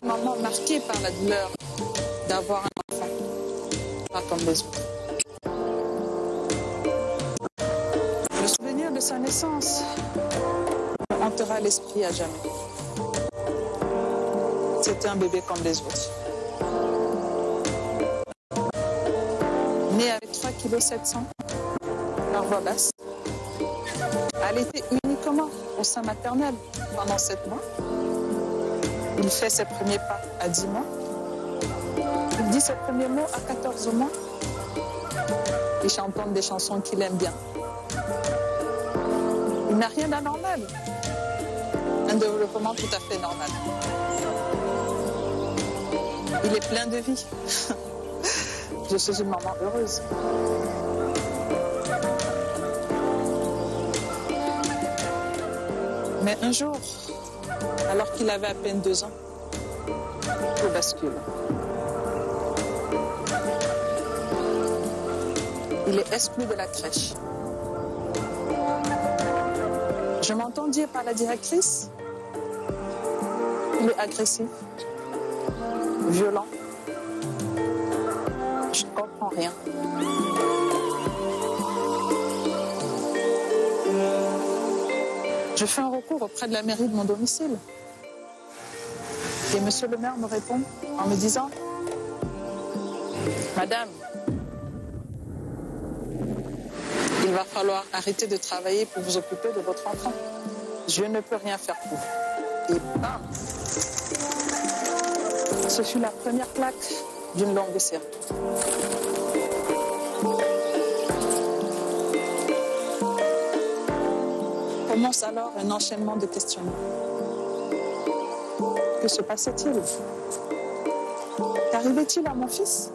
Une maman marquée par la douleur d'avoir un enfant, pas comme les autres. Le souvenir de sa naissance me hantera l'esprit à jamais. C'était un bébé comme les autres. Né avec 3,7 kg, par voie basse, allaité uniquement au sein maternel pendant 7 mois. Il fait ses premiers pas à 10 mois. Il dit ses premiers mots à 14 mois. Il chante des chansons qu'il aime bien. Il n'a rien d'anormal. Un développement tout à fait normal. Il est plein de vie. Je suis une maman heureuse. Mais un jour, alors qu'il avait à peine 2 ans, tout bascule. Il est exclu de la crèche. Je m'entends dire par la directrice, il est agressif, violent. Je ne comprends rien. Je fais un recours auprès de la mairie de mon domicile. Et monsieur le maire me répond en me disant « Madame, il va falloir arrêter de travailler pour vous occuper de votre enfant. Je ne peux rien faire pour vous. » Et bam! Ce fut la première plaque d'une longue série. Commence alors un enchaînement de questionnements. Que se passait-il? Qu'arrivait-il à mon fils?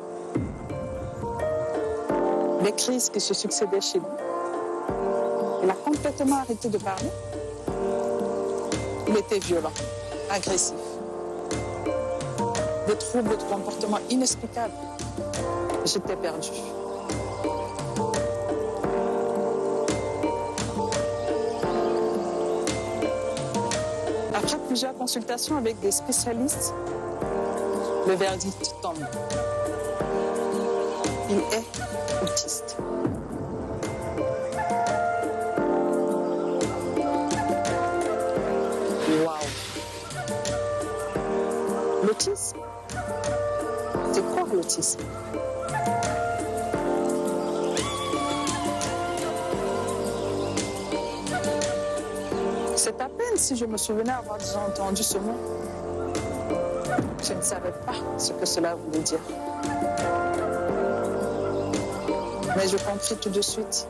Les crises qui se succédaient chez lui. Il a complètement arrêté de parler. Il était violent, agressif. Des troubles de comportement inexplicables. J'étais perdue. Après plusieurs consultations avec des spécialistes, le verdict tombe. Il est autiste. Waouh! L'autisme? C'est quoi l'autisme? C'est à peine si je me souvenais avoir déjà entendu ce mot. Je ne savais pas ce que cela voulait dire. Mais je compris tout de suite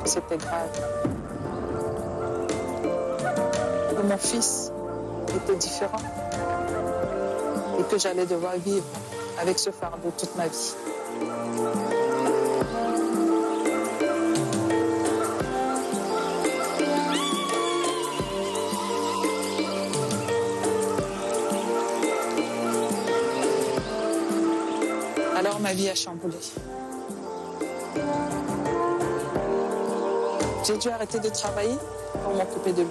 que c'était grave. Que mon fils était différent et que j'allais devoir vivre avec ce fardeau toute ma vie. Alors ma vie a chamboulé. J'ai dû arrêter de travailler pour m'occuper de lui.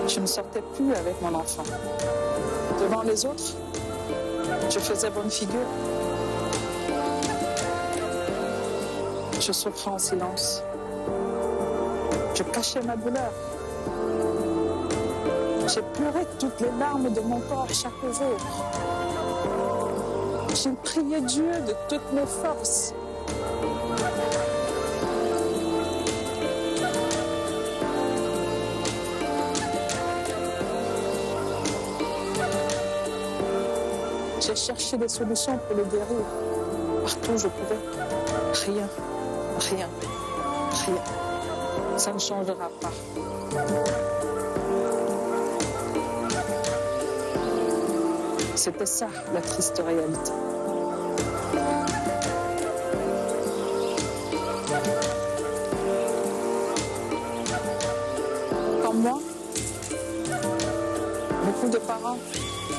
Je ne sortais plus avec mon enfant. Devant les autres, je faisais bonne figure. Je souffrais en silence. Je cachais ma douleur. J'ai pleuré toutes les larmes de mon corps chaque jour. J'ai prié Dieu de toutes mes forces. J'ai cherché des solutions pour le guérir. Partout où je pouvais. Rien, rien, rien. Ça ne changera pas. C'était ça, la triste réalité. Comme moi, de parents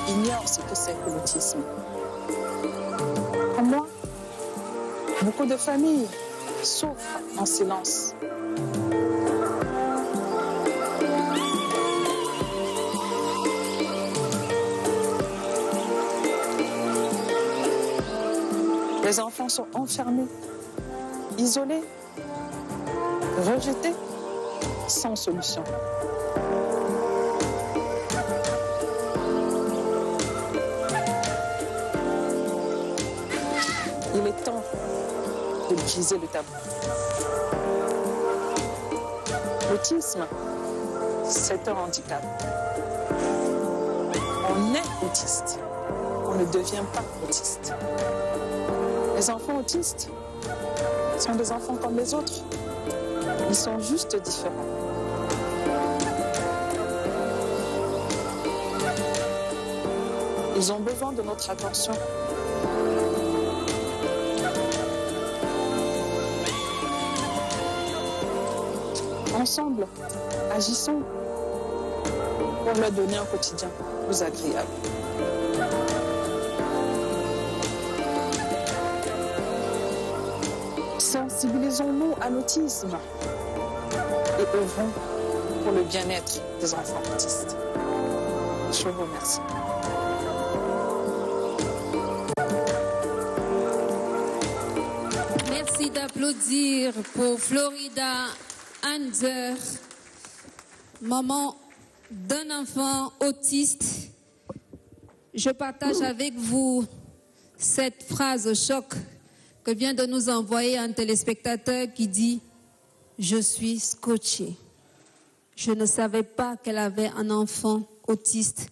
ignorent ce que c'est que l'autisme. Comme moi, beaucoup de familles souffrent en silence. Les enfants sont enfermés, isolés, rejetés, sans solution. Il est temps de briser le tabou. L'autisme, c'est un handicap. On est autiste, on ne devient pas autiste. Les enfants autistes sont des enfants comme les autres. Ils sont juste différents. Ils ont besoin de notre attention. Ensemble, agissons pour leur donner un quotidien plus agréable. Sensibilisons-nous à l'autisme et œuvrons pour le bien-être des enfants autistes. Je vous remercie. Merci d'applaudir pour Florida Anzer, maman d'un enfant autiste. Je partage avec vous cette phrase choc que vient de nous envoyer un téléspectateur qui dit « Je suis scotché. Je ne savais pas qu'elle avait un enfant autiste,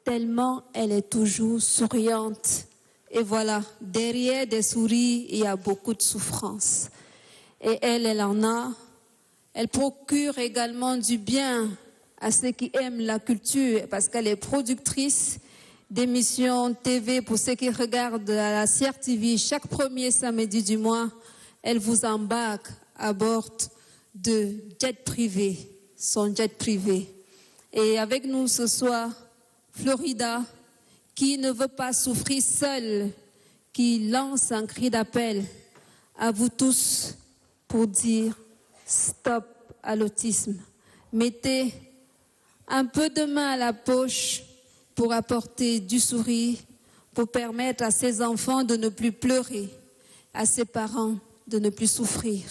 tellement elle est toujours souriante. Et voilà, derrière des sourires, il y a beaucoup de souffrance. Et elle en a. Elle procure également du bien à ceux qui aiment la culture parce qu'elle est productrice d'émissions TV pour ceux qui regardent à la CRTV chaque premier samedi du mois. Elle vous embarque à bord de jet privé, son jet privé. Et avec nous ce soir, Florida, qui ne veut pas souffrir seule, qui lance un cri d'appel à vous tous pour dire stop à l'autisme. Mettez un peu de main à la poche pour apporter du sourire, pour permettre à ses enfants de ne plus pleurer, à ses parents de ne plus souffrir.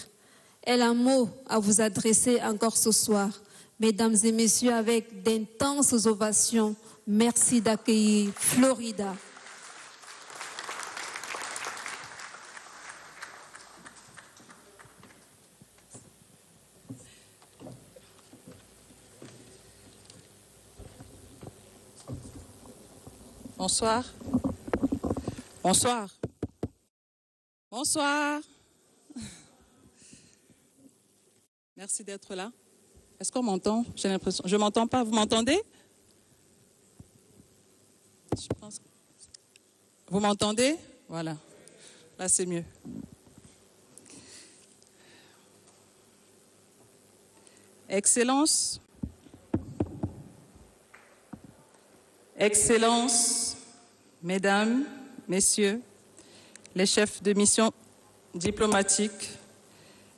Elle a un mot à vous adresser encore ce soir. Mesdames et messieurs, avec d'intenses ovations, merci d'accueillir Florida. Bonsoir. Bonsoir. Bonsoir. Merci d'être là. Est-ce qu'on m'entend? J'ai l'impression. Je ne m'entends pas. Vous m'entendez? Je pense. Vous m'entendez? Voilà. Là, c'est mieux. Excellence. Excellences, Mesdames, Messieurs, les chefs de mission diplomatiques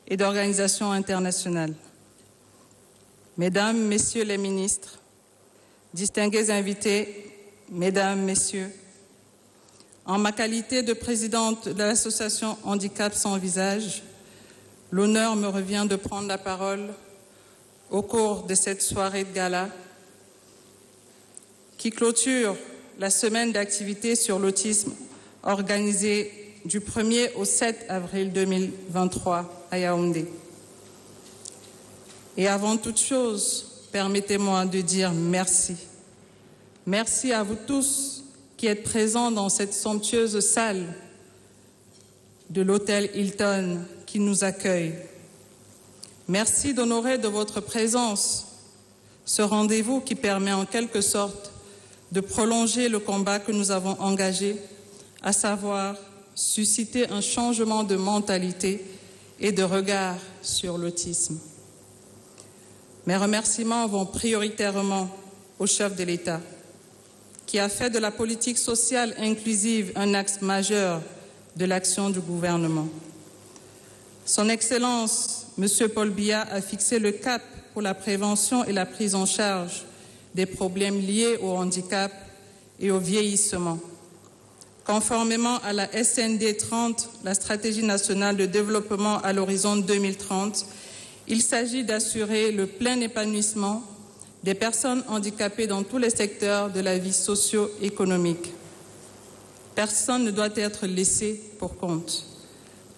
et d'organisations internationales, Mesdames, Messieurs les ministres, distingués invités, Mesdames, Messieurs, en ma qualité de présidente de l'association Handicap sans visage, l'honneur me revient de prendre la parole au cours de cette soirée de gala qui clôture la semaine d'activité sur l'autisme organisée du 1er au 7 avril 2023 à Yaoundé. Et avant toute chose, permettez-moi de dire merci. Merci à vous tous qui êtes présents dans cette somptueuse salle de l'hôtel Hilton qui nous accueille. Merci d'honorer de votre présence ce rendez-vous qui permet en quelque sorte de prolonger le combat que nous avons engagé, à savoir susciter un changement de mentalité et de regard sur l'autisme. Mes remerciements vont prioritairement au chef de l'État, qui a fait de la politique sociale inclusive un axe majeur de l'action du gouvernement. Son Excellence, M. Paul Biya, a fixé le cap pour la prévention et la prise en charge des problèmes liés au handicap et au vieillissement. Conformément à la SND 30, la stratégie nationale de développement à l'horizon 2030, il s'agit d'assurer le plein épanouissement des personnes handicapées dans tous les secteurs de la vie socio-économique. Personne ne doit être laissé pour compte.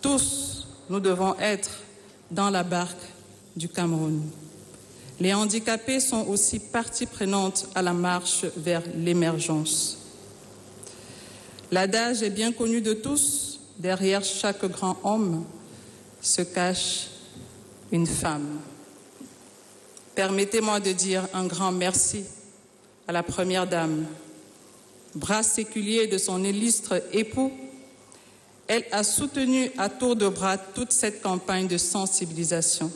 Tous, nous devons être dans la barque du Cameroun. Les handicapés sont aussi partie prenante à la marche vers l'émergence. L'adage est bien connu de tous, derrière chaque grand homme se cache une femme. Permettez-moi de dire un grand merci à la Première Dame. Bras séculier de son illustre époux, elle a soutenu à tour de bras toute cette campagne de sensibilisation.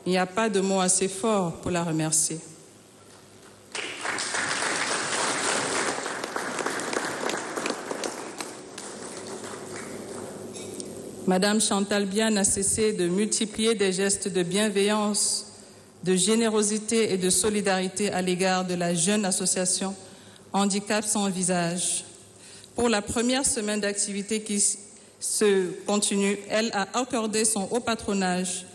Il n'y a pas de mots assez forts pour la remercier. Madame Chantal Biya n'a cessé de multiplier des gestes de bienveillance, de générosité et de solidarité à l'égard de la jeune association Handicap sans visage. Pour la première semaine d'activité qui se continue, elle a accordé son haut patronage,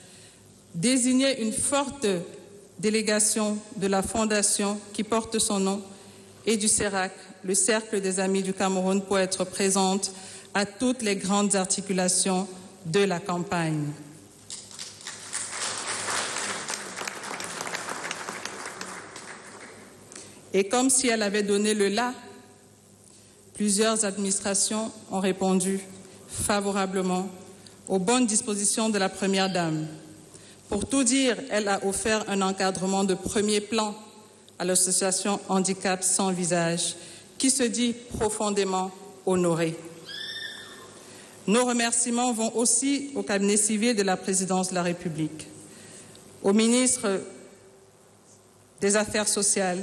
désigné une forte délégation de la fondation qui porte son nom et du CERAC, le Cercle des Amis du Cameroun, pour être présente à toutes les grandes articulations de la campagne. Et comme si elle avait donné le là, plusieurs administrations ont répondu favorablement aux bonnes dispositions de la Première Dame. Pour tout dire, elle a offert un encadrement de premier plan à l'association Handicap sans visage, qui se dit profondément honorée. Nos remerciements vont aussi au cabinet civil de la Présidence de la République, au ministre des Affaires sociales,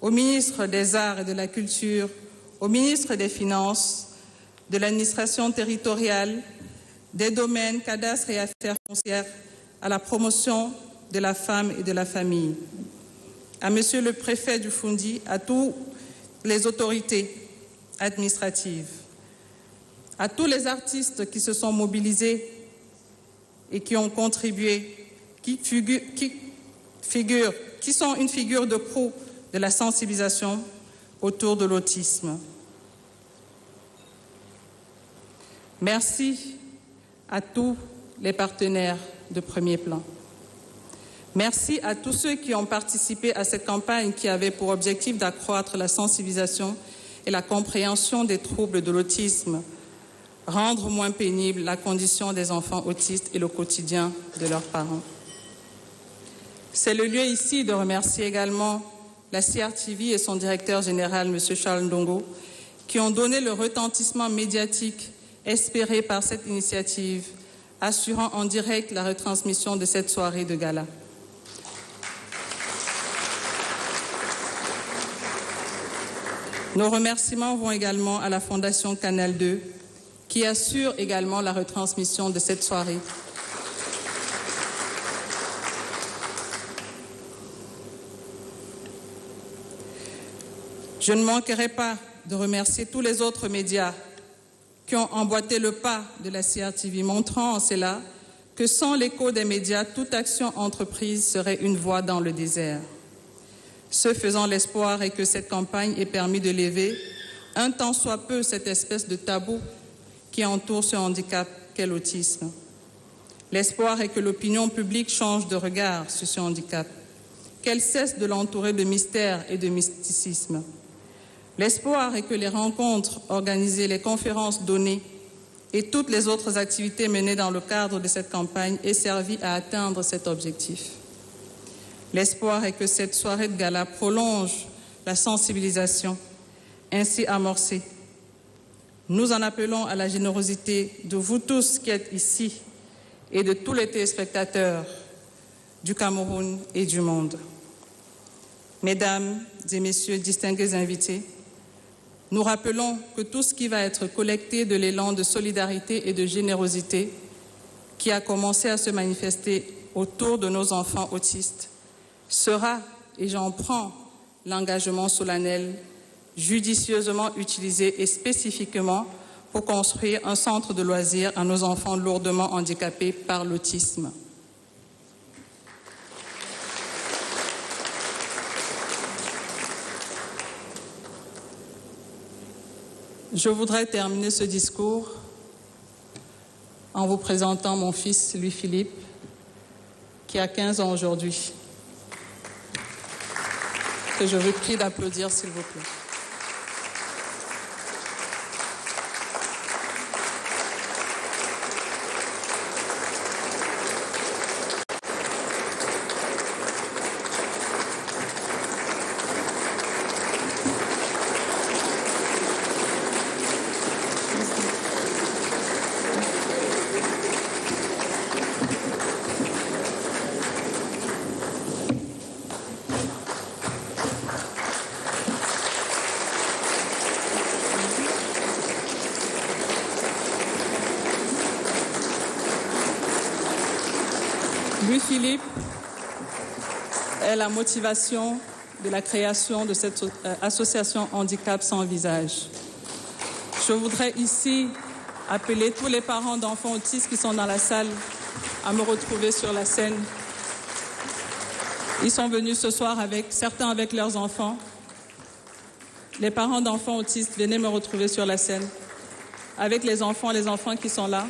au ministre des Arts et de la Culture, au ministre des Finances, de l'administration territoriale, des domaines, cadastre et affaires foncières, à la promotion de la femme et de la famille, à Monsieur le préfet du Fundi, à toutes les autorités administratives, à tous les artistes qui se sont mobilisés et qui ont contribué, qui sont une figure de proue de la sensibilisation autour de l'autisme. Merci à tous les partenaires de premier plan. Merci à tous ceux qui ont participé à cette campagne qui avait pour objectif d'accroître la sensibilisation et la compréhension des troubles de l'autisme, rendre moins pénible la condition des enfants autistes et le quotidien de leurs parents. C'est le lieu ici de remercier également la CRTV et son directeur général, M. Charles Ndongo, qui ont donné le retentissement médiatique espéré par cette initiative, assurant en direct la retransmission de cette soirée de gala. Nos remerciements vont également à la Fondation Canal 2, qui assure également la retransmission de cette soirée. Je ne manquerai pas de remercier tous les autres médias qui ont emboîté le pas de la CRTV, montrant en cela que sans l'écho des médias, toute action entreprise serait une voix dans le désert. Ce faisant, l'espoir est que cette campagne ait permis de lever un tant soit peu cette espèce de tabou qui entoure ce handicap qu'est l'autisme. L'espoir est que l'opinion publique change de regard sur ce handicap, qu'elle cesse de l'entourer de mystère et de mysticisme. L'espoir est que les rencontres organisées, les conférences données et toutes les autres activités menées dans le cadre de cette campagne aient servi à atteindre cet objectif. L'espoir est que cette soirée de gala prolonge la sensibilisation ainsi amorcée. Nous en appelons à la générosité de vous tous qui êtes ici et de tous les téléspectateurs du Cameroun et du monde. Mesdames et messieurs, distingués invités, Nous rappelons que tout ce qui va être collecté de l'élan de solidarité et de générosité qui a commencé à se manifester autour de nos enfants autistes sera, et j'en prends l'engagement solennel, judicieusement utilisé et spécifiquement pour construire un centre de loisirs à nos enfants lourdement handicapés par l'autisme. Je voudrais terminer ce discours en vous présentant mon fils Louis-Philippe, qui a 15 ans aujourd'hui, que je vous prie d'applaudir s'il vous plaît. Louis-Philippe est la motivation de la création de cette association Handicap sans visage. Je voudrais ici appeler tous les parents d'enfants autistes qui sont dans la salle à me retrouver sur la scène. Ils sont venus ce soir certains avec leurs enfants. Les parents d'enfants autistes, venez me retrouver sur la scène avec les enfants qui sont là.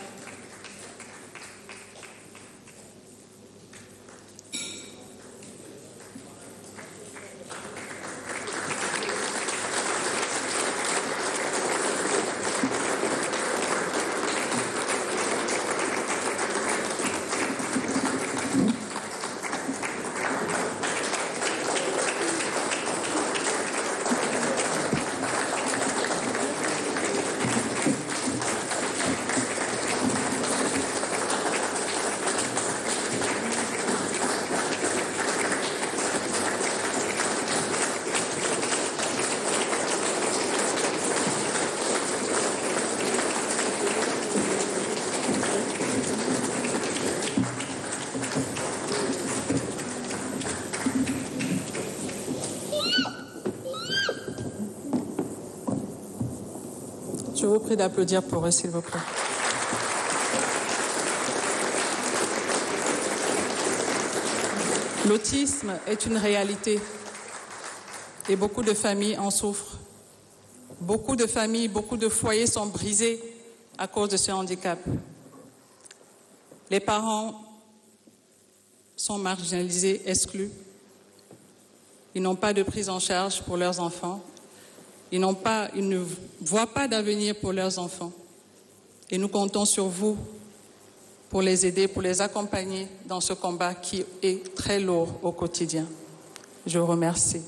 Je vous prie d'applaudir pour eux, s'il vous plaît. L'autisme est une réalité et beaucoup de familles en souffrent. Beaucoup de familles, beaucoup de foyers sont brisés à cause de ce handicap. Les parents sont marginalisés, exclus. Ils n'ont pas de prise en charge pour leurs enfants. Ils ne voient pas d'avenir pour leurs enfants. Et nous comptons sur vous pour les aider, pour les accompagner dans ce combat qui est très lourd au quotidien. Je vous remercie.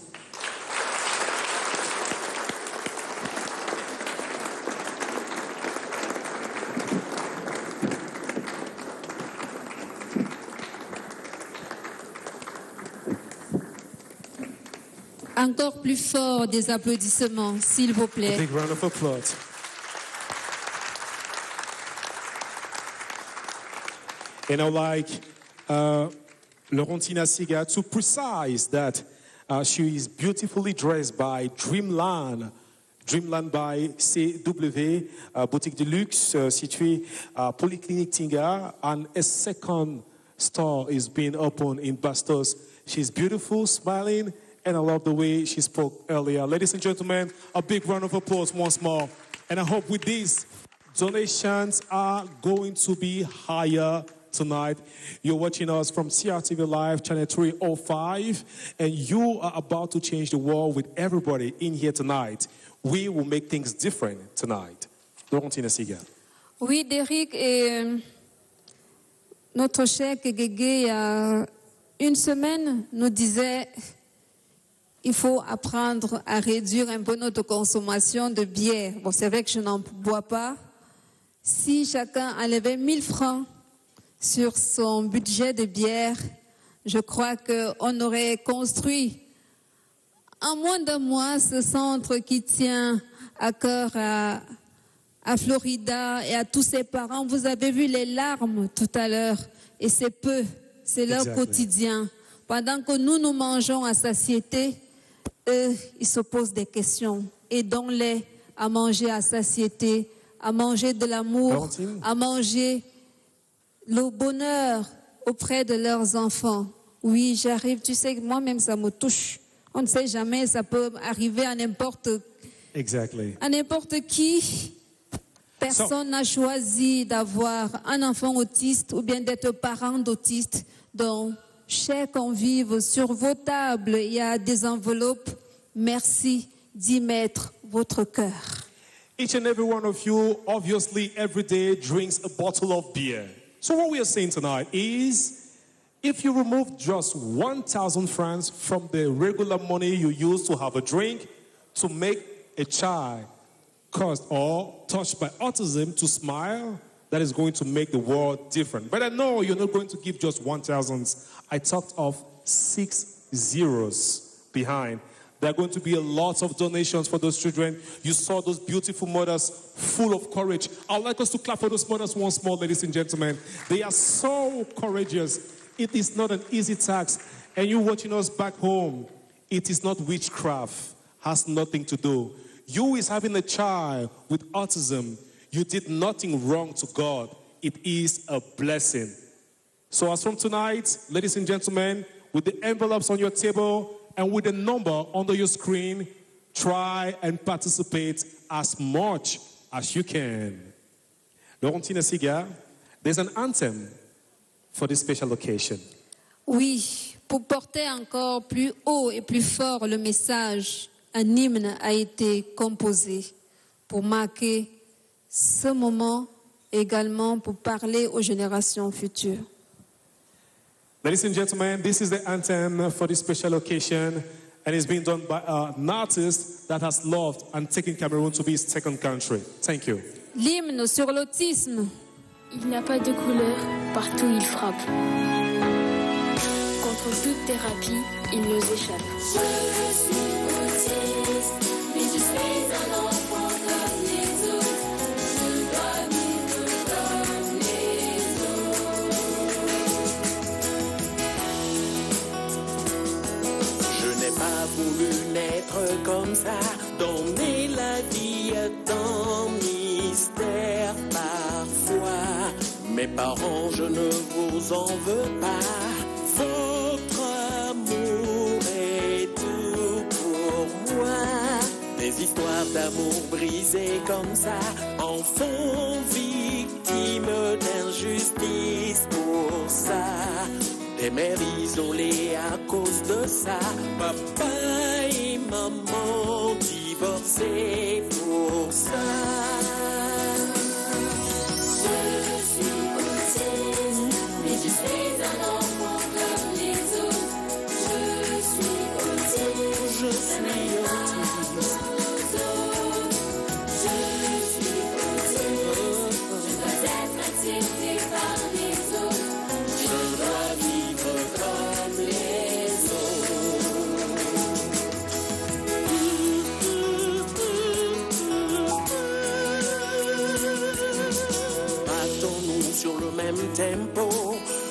Encore plus fort des applaudissements, s'il vous plaît. A big round of applause. And I like Laurentina Siga to precise that she is beautifully dressed by Dreamland. Dreamland by CW, boutique de luxe située à Polyclinique Tinga, and a second store is being opened in Bastos. She's beautiful, smiling, and I love the way she spoke earlier. Ladies and gentlemen, a big round of applause once more. And I hope with these, donations are going to be higher tonight. You're watching us from CRTV Live, channel 305, and you are about to change the world with everybody in here tonight. We will make things different tonight. Laurentina Siga. Oui, Derrick, et notre cher Guégué, il y a une semaine, nous disait il faut apprendre à réduire un peu notre consommation de bière. Bon, c'est vrai que je n'en bois pas. Si chacun enlevait 1000 francs sur son budget de bière, je crois qu'on aurait construit en moins d'un mois ce centre qui tient à cœur à Florida et à tous ses parents. Vous avez vu les larmes tout à l'heure. Et c'est peu, c'est leur quotidien. Pendant que nous mangeons à satiété, eux, ils se posent des questions. Aidons-les à manger à satiété, à manger de l'amour, à manger le bonheur auprès de leurs enfants. Oui, j'arrive, tu sais, moi-même, ça me touche. On ne sait jamais, ça peut arriver à n'importe qui. Personne n'a choisi d'avoir un enfant autiste ou bien d'être parent d'autiste. Donc, chers convives, sur vos tables, il y a des enveloppes. Merci d'y mettre votre cœur. Each and every one of you, obviously, every day drinks a bottle of beer. So what we are saying tonight is, if you remove just 1,000 francs from the regular money you use to have a drink, to make a child caused or touched by autism to smile, that is going to make the world different. But I know you're not going to give just 1,000. I talked of 6 zeros behind. There are going to be a lot of donations for those children. You saw those beautiful mothers full of courage. I'd like us to clap for those mothers once more, ladies and gentlemen. They are so courageous. It is not an easy task. And you watching us back home, it is not witchcraft. Has nothing to do. You is having a child with autism. You did nothing wrong to God. It is a blessing. So as from tonight, ladies and gentlemen, with the envelopes on your table, and with the number under your screen, try and participate as much as you can. Laurentine Siga, there's an anthem for this special occasion. Oui, pour porter encore plus haut et plus fort le message, un hymne a été composé pour marquer ce moment, également pour parler aux générations futures. Ladies and gentlemen, this is the anthem for this special occasion, and it's been done by an artist that has loved and taken Cameroon to be his second country. Thank you. L'hymne sur l'autisme. Il n'a pas de couleur, partout il frappe. Contre toute thérapie, il nous échappe. Je suis autiste, mais je suis un enfant comme les autres. Je dois vivre comme les autres. Je n'ai pas voulu naître comme ça, donner la vie à tant mystère parfois. Mes parents, je ne vous en veux pas. Votre amour est tout pour moi. Des histoires d'amour brisées comme ça en font victime d'injustice pour ça. Des mères isolées à cause de ça. Papa et maman divorcés pour ça. Je suis un enfant comme les autres. Je suis autiste. Je suis autiste. Je suis autiste. Je dois être accepté par les autres. Je dois vivre comme les autres. Battons-nous sur le même tempo.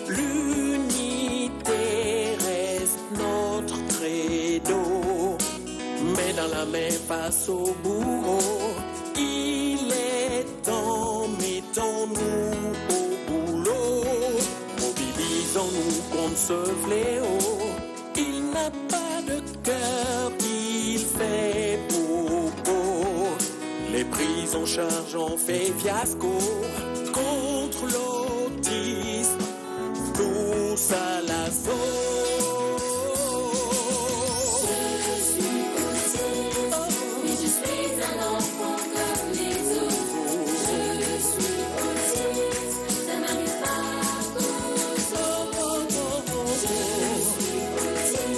L'unité reste notre credo, mais dans la main face au bourreau, il est temps, mettons-nous au boulot, mobilisons-nous contre ce fléau. Il n'a pas de cœur, il fait bobo. Les prisons chargent, on fait fiasco contre l'autisme. Tous à la sauce. Je suis autiste, mais je suis un enfant comme les autres. Je suis autiste, ça m'arrive pas aux autres. Je suis autiste,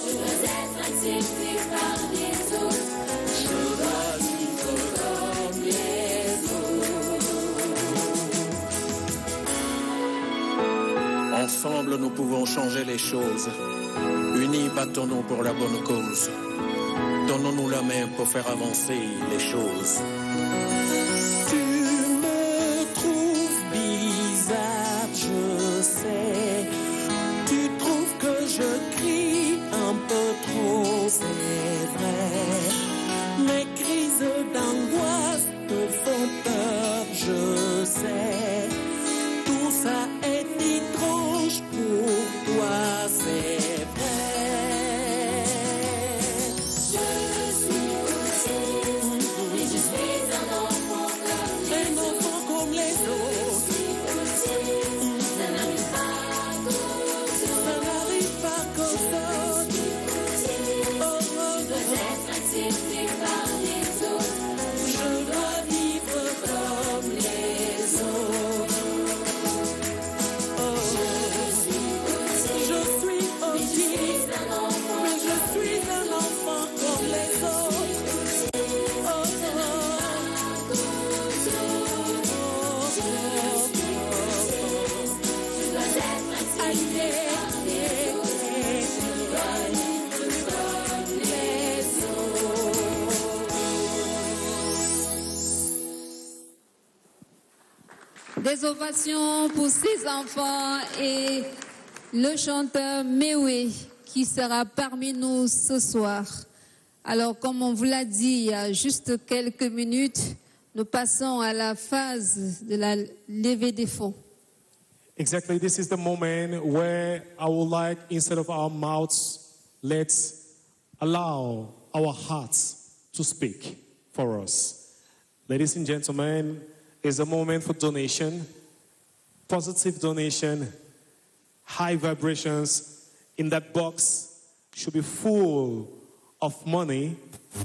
je dois être accepté par les autres. Je dois vivre comme les autres. Ensemble, nous pouvons changer les choses. Unis, battons-nous pour la bonne cause. Donnons-nous la main pour faire avancer les choses. Tu me trouves bizarre, je sais. Tu trouves que je crie un peu trop, c'est vrai. Mes crises d'angoisse te font peur, je sais. Tout ça est étrange pour toi, c'est vrai. Je suis autiste, mais je suis un enfant comme les autres. Je suis autiste, ça n'arrive pas qu'aux autres. Je dois être accepté par les autres. Je dois vivre comme les autres. Je suis autiste, mais je suis un enfant comme les autres. Je dois être accepté par les autres. Je dois vivre comme les autres. Des ovations pour ces enfants et le chanteur Mewe qui sera parmi nous ce soir. Alors, comme on vous l'a dit il y a juste quelques minutes, nous passons à la phase de la levée des fonds. Exactly, this is the moment where I would like, instead of our mouths, let's allow our hearts to speak for us. Ladies and gentlemen, it's a moment for donation, positive donation, high vibrations in that box should be full of money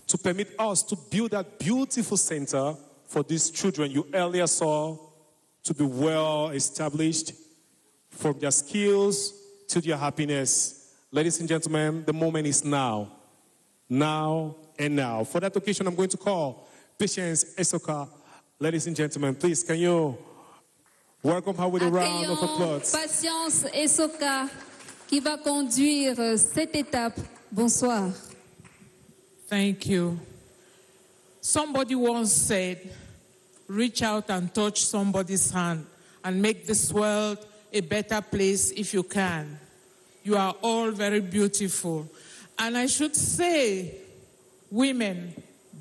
to permit us to build that beautiful center for these children you earlier saw to be well established from their skills to their happiness. Ladies and gentlemen, the moment is now. Now and now. For that occasion, I'm going to call Patience Esoka. Ladies and gentlemen, please, can you welcome her with a round of applause? Patience Esoka qui va conduire cette étape. Bonsoir. Thank you. Somebody once said, reach out and touch somebody's hand and make this world a better place if you can. You are all very beautiful. And I should say, women,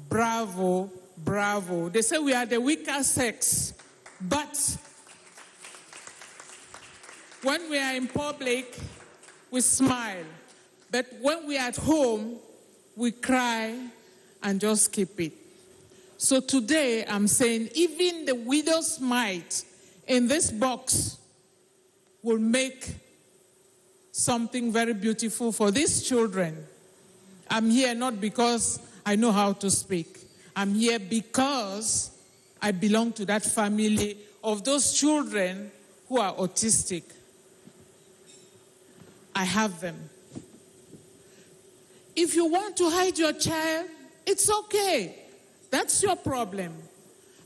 bravo, bravo. They say we are the weaker sex, but when we are in public, we smile. But when we are at home, we cry and just keep it. So today I'm saying even the widow's mite in this box will make something very beautiful for these children. I'm here not because I know how to speak. I'm here because I belong to that family of those children who are autistic. I have them. If you want to hide your child, it's okay. That's your problem.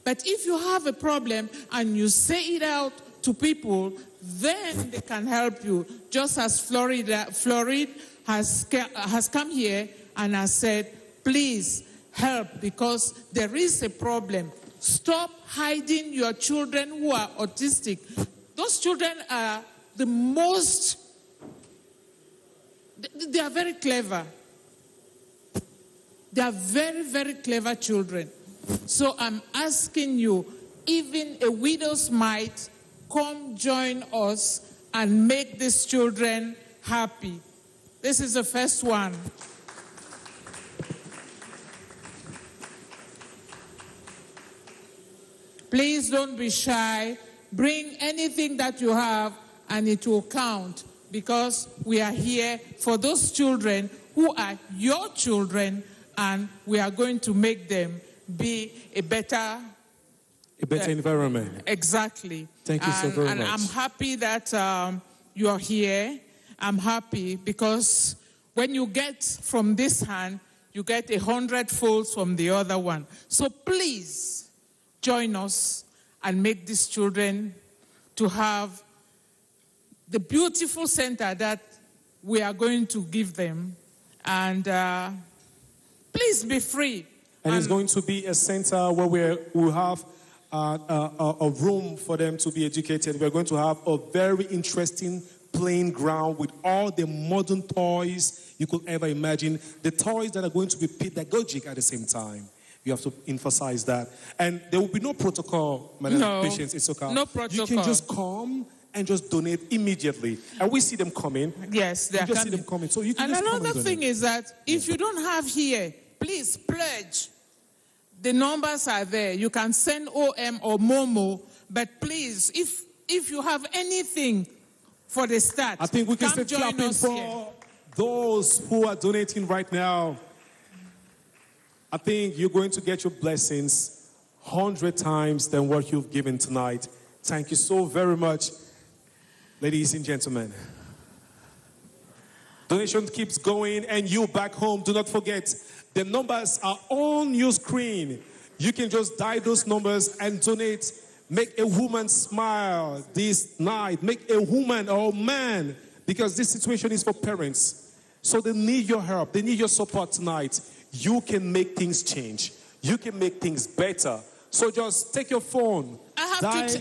But if you have a problem and you say it out to people, then they can help you. Just as Florid has come here and has said, please help because there is a problem. Stop hiding your children who are autistic. Those children are the most, they are very clever. They are very, very clever children. So I'm asking you, even a widow's mite, come join us and make these children happy. This is the first one. Please don't be shy. Bring anything that you have and it will count because we are here for those children who are your children and we are going to make them be a better environment. Exactly. Thank you so very and much. I'm happy that you are here. I'm happy because when you get from this hand, you get 100 folds from the other one. So please join us and make these children to have the beautiful center that we are going to give them. And Please be free. And it's going to be a center where we'll have a room for them to be educated. We're going to have a very interesting playing ground with all the modern toys you could ever imagine. The toys that are going to be pedagogic at the same time. You have to emphasize that. And there will be no protocol, Madam Patience. It's okay. No protocol. You can just come and just donate immediately. And we see them coming. Yes, they are just coming. see them coming. So you can And just come another and thing donate. is that if you don't have here, please pledge. The numbers are there. You can send OM or Momo, but please, if you have anything for the start, I think we can come start join clapping us for here. those who are donating right now. I think you're going to get your blessings 100 times than what you've given tonight. Thank you so very much, ladies and gentlemen. Donation keeps going, and you back home, do not forget, the numbers are on your screen. You can just dial those numbers and donate. Make a woman smile this night. Make a woman or a man, because this situation is for parents. So they need your help. They need your support tonight. You can make things change. You can make things better. So just take your phone. I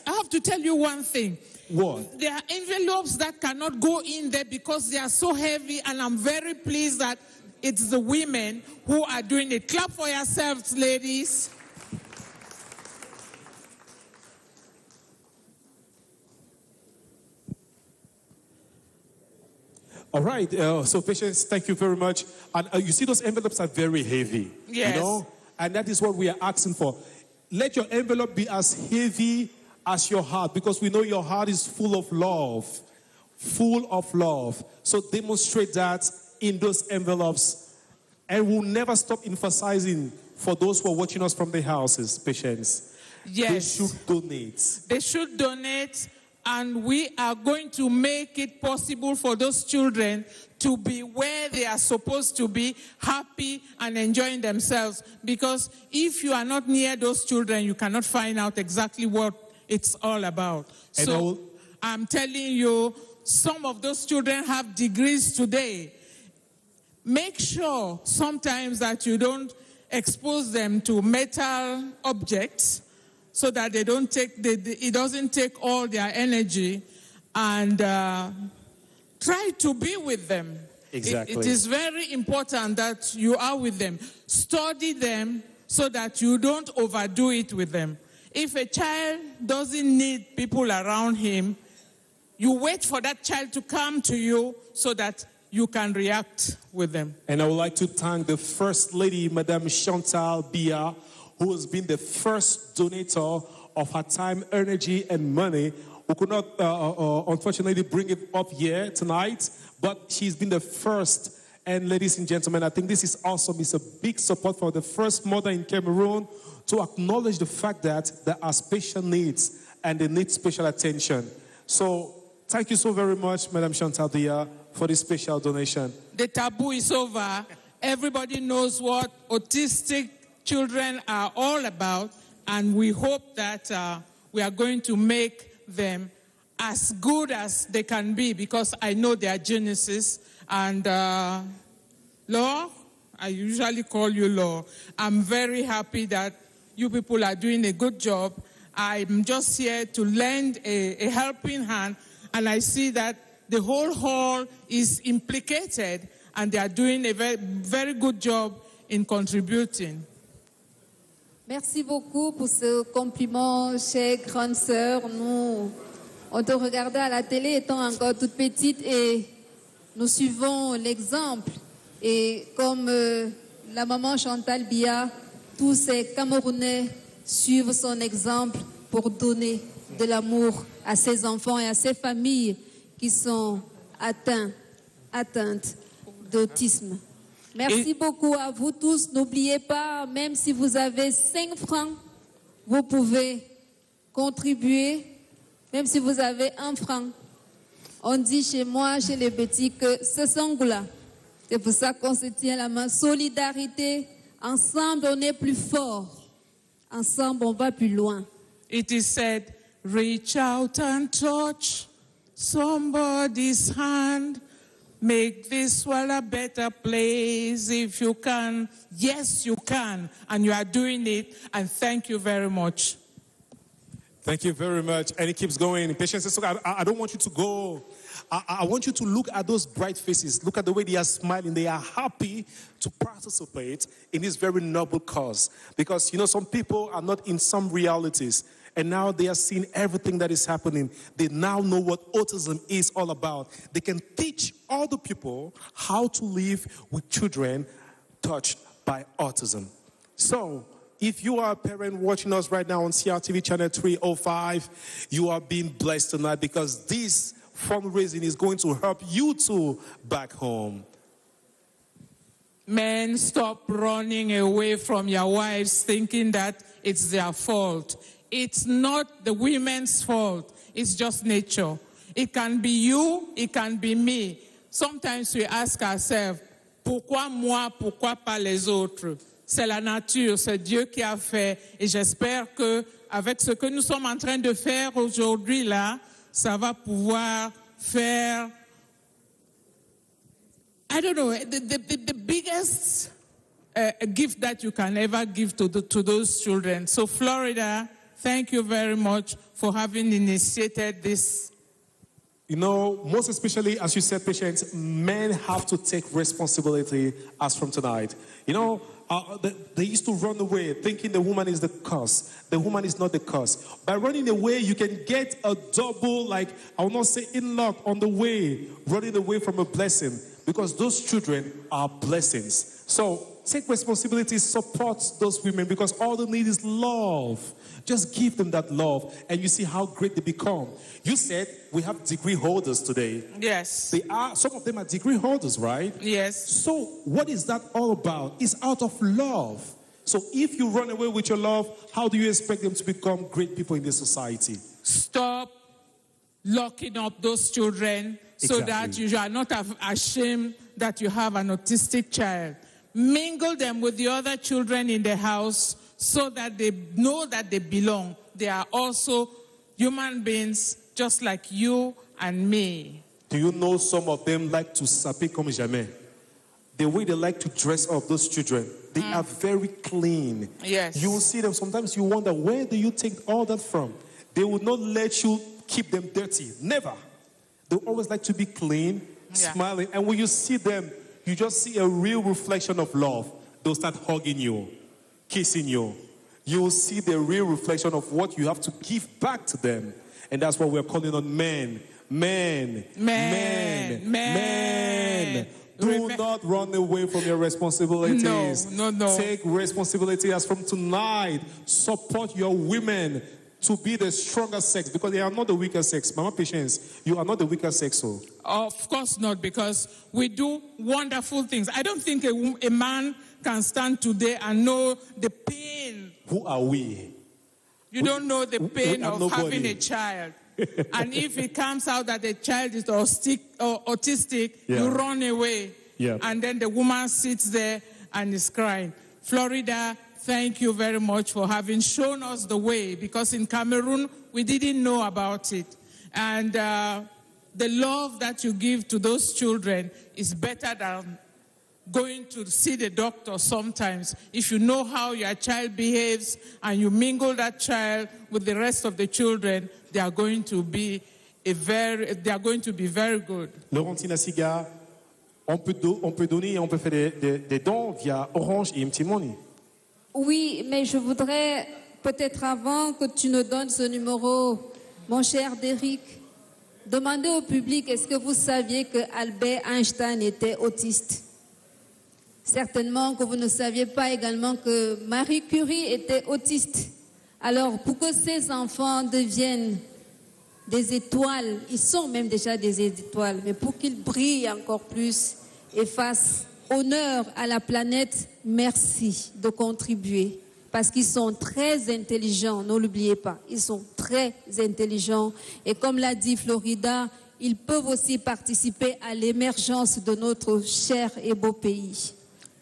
have to tell you one thing. What? There are envelopes that cannot go in there because they are so heavy, and I'm very pleased that it's the women who are doing it. Clap for yourselves, ladies. All right. So, Patience, thank you very much. And you see, those envelopes are very heavy. Yes. You know? And that is what we are asking for. Let your envelope be as heavy as your heart, because we know your heart is full of love. Full of love. So demonstrate that in those envelopes. And we'll never stop emphasizing for those who are watching us from their houses, Patience. Yes. They should donate. They should donate, and we are going to make it possible for those children to be where they are supposed to be, happy and enjoying themselves. Because if you are not near those children, you cannot find out exactly what it's all about. And So I'm telling you, some of those children have degrees today. Make sure sometimes that you don't expose them to metal objects, so that they don't take, it doesn't take all their energy, and try to be with them. Exactly. It is very important that you are with them. Study them so that you don't overdo it with them. If a child doesn't need people around him, you wait for that child to come to you so that you can react with them. And I would like to thank the First Lady, Madame Chantal Biya, who has been the first donator of her time, energy, and money. We could not, unfortunately, bring it up here tonight, but she's been the first. And ladies and gentlemen, I think this is awesome. It's a big support for the first mother in Cameroon to acknowledge the fact that there are special needs and they need special attention. So thank you so very much, Madame Chantal Biya, for this special donation. The taboo is over. Everybody knows what autistic children are all about, and we hope that we are going to make them as good as they can be, because I know their geniuses. And Laure, I usually call you Laure. I'm very happy that you people are doing a good job. I'm just here to lend a helping hand, and I see that the whole hall is implicated, and they are doing a very, very good job in contributing. Merci beaucoup pour ce compliment, chère grande sœur. Nous, on te regardait à la télé étant encore toute petite et nous suivons l'exemple. Et comme la maman Chantal Biya, tous ces Camerounais suivent son exemple pour donner de l'amour à ses enfants et à ses familles qui sont atteintes d'autisme. Merci beaucoup à vous tous. N'oubliez pas, même si vous avez 5 francs, vous pouvez contribuer, même si vous avez 1 franc. On dit chez moi, chez les petits, que c'est Sangoula. C'est pour ça qu'on se tient la main. Solidarité, ensemble on est plus fort. Ensemble on va plus loin. It is said, reach out and touch somebody's hand. make this world a better place if you can. Yes, you can, and you are doing it, and thank you very much. Thank you very much. And it keeps going. Patience says, I don't want you to go. I want you to look at those bright faces. Look at the way they are smiling. They are happy to participate in this very noble cause. Because, you know, some people are not in some realities. And now they are seeing everything that is happening. They now know what autism is all about. They can teach other people how to live with children touched by autism. So, if you are a parent watching us right now on CRTV channel 305, you are being blessed tonight because this fundraising is going to help you too back home. Men, stop running away from your wives thinking that it's their fault. It's not the women's fault. It's just nature. It can be you, it can be me. Sometimes we ask ourselves, pourquoi moi, pourquoi pas les autres? C'est la nature, c'est Dieu qui a fait. Et j'espère que avec ce que nous sommes en train de faire aujourd'hui là, ça va pouvoir faire, I don't know, the biggest gift that you can ever give to those children. So Florida, thank you very much for having initiated this. You know, most especially, as you said, Patience, men have to take responsibility as from tonight. You know, they used to run away thinking the woman is the cause. The woman is not the cause. By running away, you can get a double, like, I will not say in luck on the way, running away from a blessing, because those children are blessings. So take responsibility, support those women, because all they need is love. Just give them that love, and you see how great they become. You said we have degree holders today. Yes. Some of them are degree holders, right? Yes. So what is that all about? It's out of love. So if you run away with your love, how do you expect them to become great people in this society? Stop locking up those children so that you are not ashamed that you have an autistic child. Mingle them with the other children in the house so that they know that they belong. They are also human beings just like you and me. Do you know some of them like to saper comme jamais? The way they like to dress up, those children, they are very clean. Yes. You will see them, sometimes you wonder, where do you take all that from? They will not let you keep them dirty. Never. They always like to be clean, smiling. And when you see them, you just see a real reflection of love. They'll start hugging you, kissing you. You will see the real reflection of what you have to give back to them. And that's what we're calling on men. Men. Do not run away from your responsibilities. No. Take responsibility as from tonight. Support your women to be the stronger sex, because they are not the weaker sex. Mama Patience, you are not the weaker sex. So. Of course not, because we do wonderful things. I don't think a man can stand today and know the pain. Who are we? You don't know the pain of nobody. having a child. And if it comes out that the child is autistic, you run away. Yeah. And then the woman sits there and is crying. Florida, thank you very much for having shown us the way, because in Cameroon, we didn't know about it. And the love that you give to those children is better than going to see the doctor sometimes. If you know how your child behaves and you mingle that child with the rest of the children, they are going to be very good. Laurentine Asiga, on peut donner et on peut faire des dons via Orange et MT Money. Oui, mais je voudrais, peut-être avant que tu nous donnes ce numéro, mon cher Derrick, demander au public, est-ce que vous saviez que Albert Einstein était autiste? Certainement que vous ne saviez pas également que Marie Curie était autiste. Alors, pour que ces enfants deviennent des étoiles, ils sont même déjà des étoiles, mais pour qu'ils brillent encore plus et fassent honneur à la planète, merci de contribuer. Parce qu'ils sont très intelligents, ne l'oubliez pas, ils sont très intelligents. Et comme l'a dit Florida, ils peuvent aussi participer à l'émergence de notre cher et beau pays.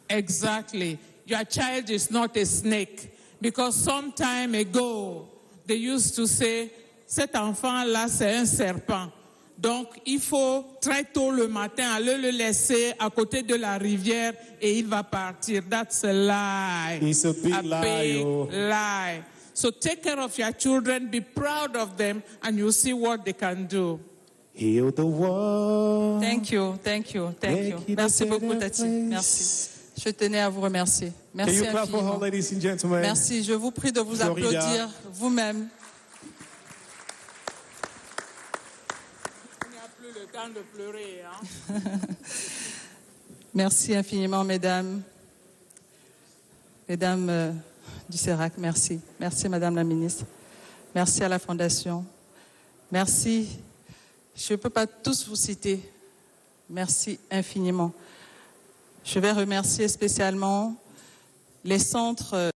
Exactly. Your child is not a snake. Because some time ago, they used to say, cet enfant-là, c'est un serpent. Donc, il faut très tôt le matin aller le laisser à côté de la rivière et il va partir. That's a lie. It's a big lie, oh. lie. So take care of your children, be proud of them, and you'll see what they can do. Heal the world. Thank you, thank you, thank you. Make it Merci a beaucoup, better Tati. place. Merci. Je tenais à vous remercier. Can Merci you clap for her, infiniment. ladies and gentlemen? Merci. Je vous prie de vous Florida. applaudir vous-même. Il n'y a plus le temps de pleurer. Hein? Merci infiniment, mesdames. Mesdames du CERAC, merci. Merci, Madame la Ministre. Merci à la Fondation. Merci. Je ne peux pas tous vous citer. Merci infiniment. Je vais remercier spécialement les centres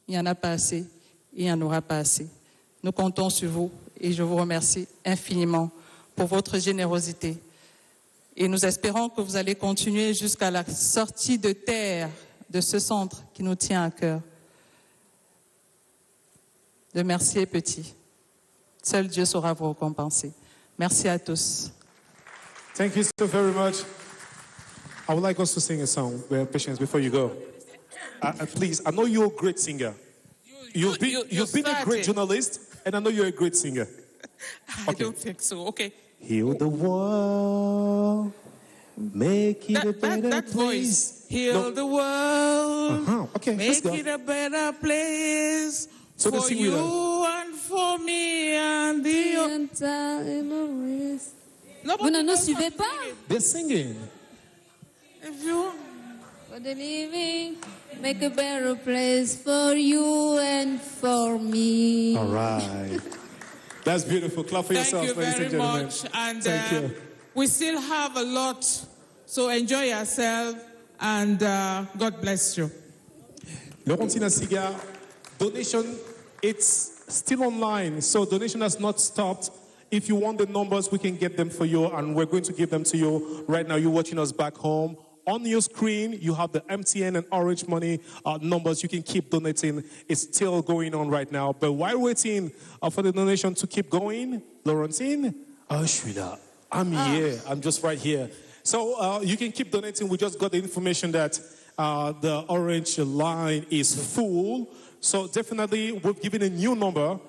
il n'y en a pas assez, il n'y en aura pas assez. Nous comptons sur vous et je vous remercie infiniment pour votre générosité. Et nous espérons que vous allez continuer jusqu'à la sortie de terre de ce centre qui nous tient à cœur. De merci est petit. Seul Dieu saura vous récompenser. Merci à tous. Thank you so very much. I would like us to sing a song, Patience, before you go. Please, I know you're a great singer. You've been a great journalist, and I know you're a great singer. I don't think so. Okay. Heal the world, make it a better that place. voice. Heal No. the world. Okay, let's Make go. it a better place So they for sing with you and for me and the. Vous ne nous suivez pas? They're singing. If you. For the living, make a better place for you and for me. All right. That's beautiful. Clap for Thank yourselves, you ladies and very gentlemen. much. And Thank you. we still have a lot, so enjoy yourself and God bless you. Laurentina Siga, donation, it's still online, so donation has not stopped. If you want the numbers, we can get them for you, and we're going to give them to you right now. You're watching us back home. On your screen, you have the MTN and Orange Money numbers. You can keep donating. It's still going on right now. But while waiting for the donation to keep going, Laurentine, oh, je suis là. I'm here. I'm just right here. So you can keep donating. We just got the information that the orange line is full. So definitely, we've given a new number.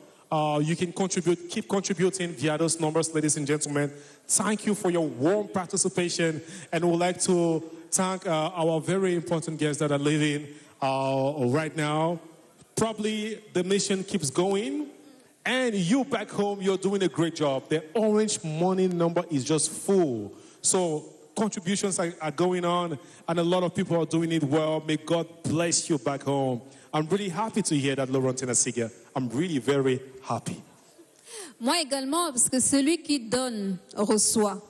You can contribute, keep contributing via those numbers, ladies and gentlemen. Thank you for your warm participation, and we'd like to thank our very important guests that are leaving right now. Probably the mission keeps going, and you back home, you're doing a great job. The Orange Money number is just full. So contributions are going on, and a lot of people are doing it well. May God bless you back home. I'm really happy to hear that, Laurentina Siga. I'm really very happy. Moi également, parce que celui qui donne reçoit.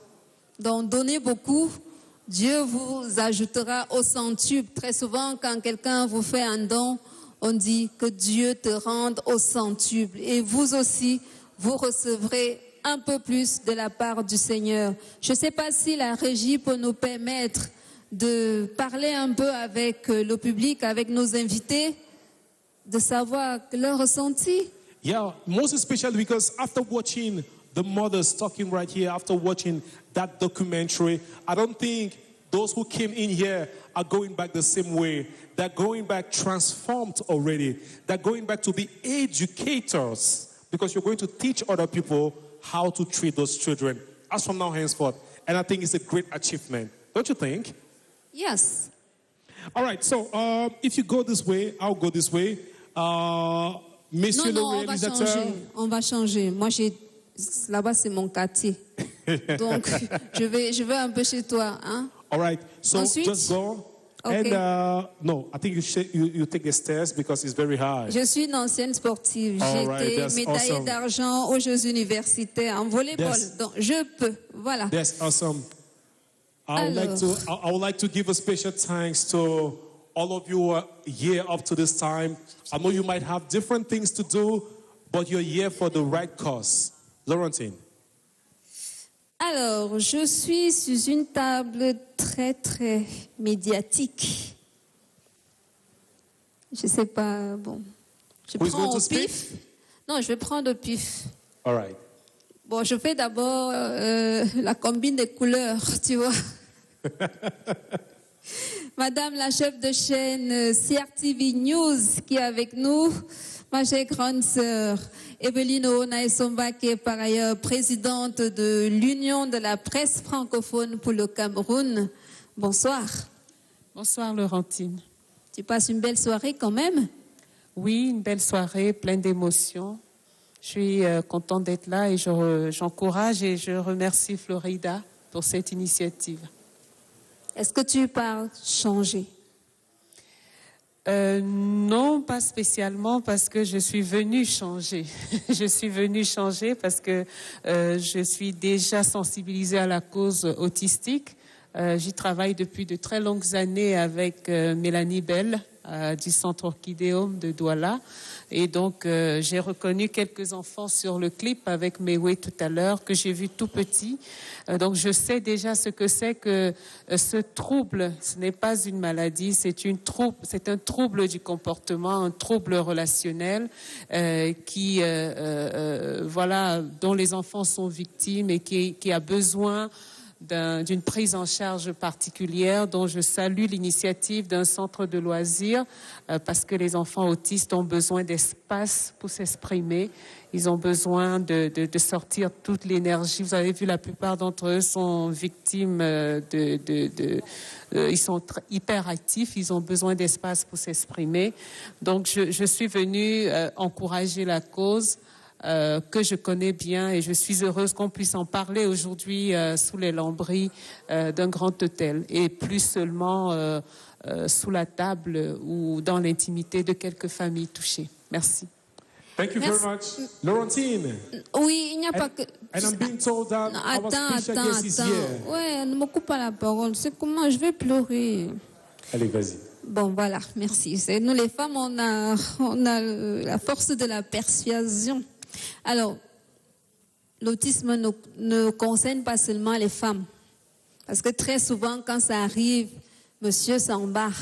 Donc donnez beaucoup, Dieu vous ajoutera au centuple. Très souvent, quand quelqu'un vous fait un don, on dit que Dieu te rende au centuple. Et vous aussi, vous recevrez un peu plus de la part du Seigneur. Je ne sais pas si la régie peut nous permettre de parler un peu avec le public, avec nos invités, de savoir leur ressenti. Yeah, most especially because after watching the mothers talking right here, after watching that documentary, I don't think those who came in here are going back the same way. They're going back transformed already. They're going back to be educators, because you're going to teach other people how to treat those children as from now henceforth. And I think it's a great achievement. Don't you think? Yes. All right, so if you go this way, I'll go this way. Monsieur Non, le on va réalisateur. changer. On va changer. Moi, là-bas, c'est mon quartier. Donc, je vais un peu chez toi. Hein? All right, so Ensuite? just go. Okay. And no, I think you take the stairs because it's very high. Je suis une ancienne sportive. J'ai All right, été that's médaillée awesome. d'argent aux Jeux universitaires en volleyball. Yes. Donc, je peux. Voilà. That's awesome. I would like to give a special thanks to all of you who are here up to this time. I know you might have different things to do, but you're here for the right cause. Laurentine. Alors, je suis sur une table très, très médiatique. Je sais pas, bon. Je Who is prends going au to speak? pif. Non, je vais prendre au pif. All right. Bon, je fais d'abord la combine des couleurs, tu vois. Madame la chef de chaîne CRTV News qui est avec nous, ma chère grande sœur Evelyne Onaesomba qui est par ailleurs présidente de l'Union de la presse francophone pour le Cameroun. Bonsoir. Bonsoir Laurentine. Tu passes une belle soirée quand même? Oui, une belle soirée, pleine d'émotions. Je suis contente d'être là et j'encourage et je remercie Florida pour cette initiative. Est-ce que tu parles changer? Non, pas spécialement parce que je suis venue changer. Je suis venue changer parce que je suis déjà sensibilisée à la cause autistique. J'y travaille depuis de très longues années avec Mélanie Bell du Centre Orchidéum de Douala. Et donc, j'ai reconnu quelques enfants sur le clip avec Mewe tout à l'heure, que j'ai vu tout petit. Donc, je sais déjà ce que c'est que ce trouble. Ce n'est pas une maladie, c'est un trouble du comportement, un trouble relationnel dont les enfants sont victimes et qui a besoin d'une prise en charge particulière, dont je salue l'initiative d'un centre de loisirs parce que les enfants autistes ont besoin d'espace pour s'exprimer. Ils ont besoin de sortir toute l'énergie. Vous avez vu, la plupart d'entre eux sont victimes ils sont hyper actifs. Ils ont besoin d'espace pour s'exprimer. Donc, je suis venue encourager la cause que je connais bien et je suis heureuse qu'on puisse en parler aujourd'hui sous les lambris d'un grand hôtel et plus seulement sous la table ou dans l'intimité de quelques familles touchées. Merci. Thank you very much. Laurentine. Oui, il n'y a pas que... And I'm being told that our special guest is here. Ouais, ne me coupe pas la parole. C'est comment je vais pleurer. Allez, vas-y. Bon, voilà, merci. Nous, les femmes, on a la force de la persuasion. Alors, l'autisme ne concerne pas seulement les femmes. Parce que très souvent, quand ça arrive, monsieur s'en bat.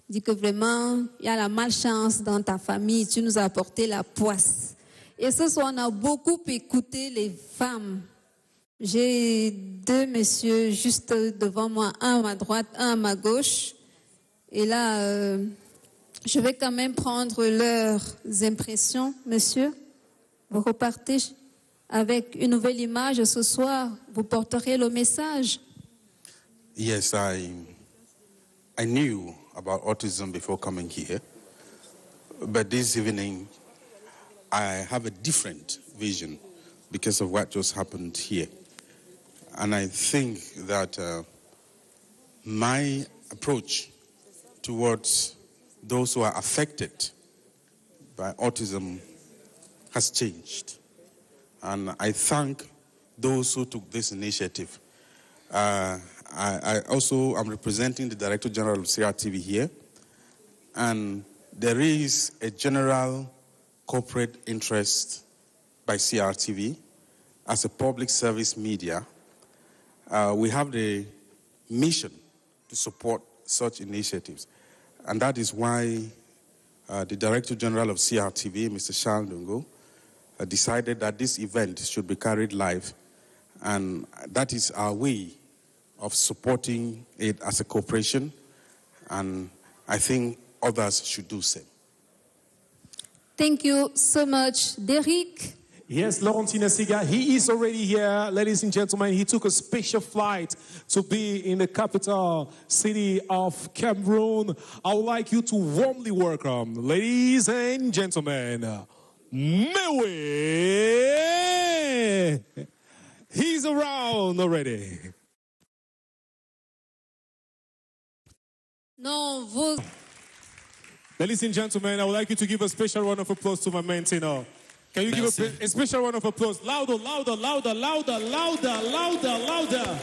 Dit que vraiment, il y a la malchance dans ta famille, tu nous as apporté la poisse. Et ce soir, on a beaucoup écouté les femmes. J'ai deux messieurs juste devant moi, un à ma droite, un à ma gauche. Et là, je vais quand même prendre leurs impressions, monsieur. Vous repartez avec une nouvelle image ce soir. Vous porterez le message. Yes, I knew about autism before coming here. But this evening, I have a different vision because of what just happened here. And I think that my approach towards those who are affected by autism has changed. And I thank those who took this initiative. I also am representing the Director General of CRTV here. And there is a general corporate interest by CRTV as a public service media. We have the mission to support such initiatives. And that is why the Director General of CRTV, Mr. Charles Ndungo, decided that this event should be carried live. And that is our way of supporting it as a corporation. And I think others should do so. Thank you so much, Derek. Yes, Laurentine Siga, he is already here. Ladies and gentlemen, he took a special flight to be in the capital city of Cameroon. I would like you to warmly welcome, ladies and gentlemen, Mewe. He's around already. Non, vos... Ladies and gentlemen, I would like you to give a special round of applause to my man tenor. Can you give a special round of applause? Louder, louder, louder, louder, louder, louder, louder.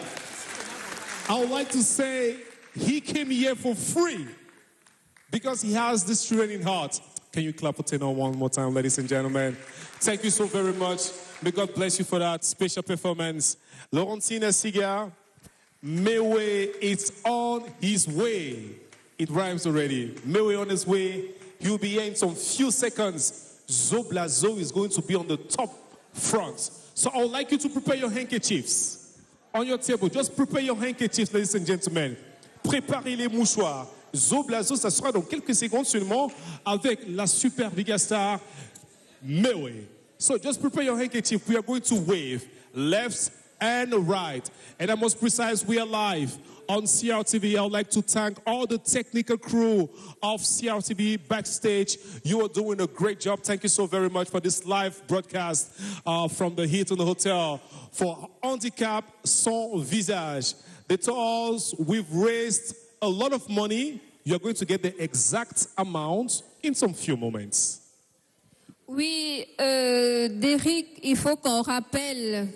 I would like to say he came here for free because he has this training heart. Can you clap for tenor one more time, ladies and gentlemen? Thank you so very much. May God bless you for that special performance. Laurentina Siga, Mewe, it's on his way. It rhymes already. Mewe on his way. He'll be here in some few seconds. Zoblazo is going to be on the top front. So I would like you to prepare your handkerchiefs on your table. Just prepare your handkerchiefs, ladies and gentlemen. Préparez les mouchoirs. Zoblazo, ça sera dans quelques secondes seulement avec la super gigastar Mewe. So just prepare your handkerchief. We are going to wave left and right. And I'm most precise, we are live on CRTV. I would like to thank all the technical crew of CRTV backstage. You are doing a great job. Thank you so very much for this live broadcast from the Hilton Hotel for Handicap Sans Visage. They told us we've raised a lot of money. You're going to get the exact amount in some few moments. Oui, Derrick, il faut qu'on rappelle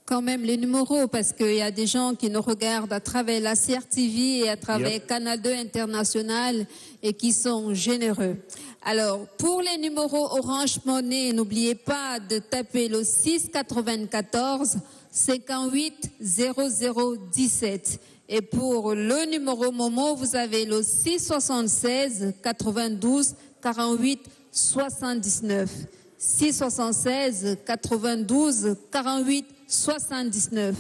quand même les numéros parce qu'il y a des gens qui nous regardent à travers la CRTV et à travers Canal 2 International et qui sont généreux. Alors, pour les numéros Orange Money, n'oubliez pas de taper le 694 58 0017. Et pour le numéro Momo, vous avez le 676 92 48 79. 676 92 48 79.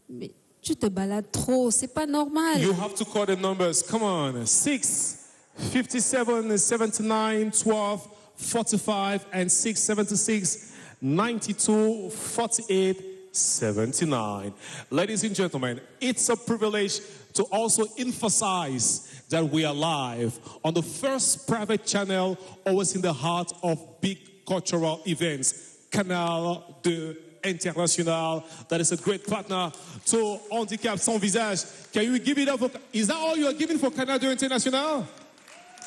Mais tu te balades trop, c'est pas normal. You have to call the numbers. Come on. 6, 57, 79, 12, 45, and 676, 92, 48, 79. Ladies and gentlemen, it's a privilege to also emphasize that we are live on the first private channel always in the heart of big cultural events, Canal 2 International. That is a great partner to Handicap Sans Visage. Can you give it up for, is that all you are giving for Canal 2 International?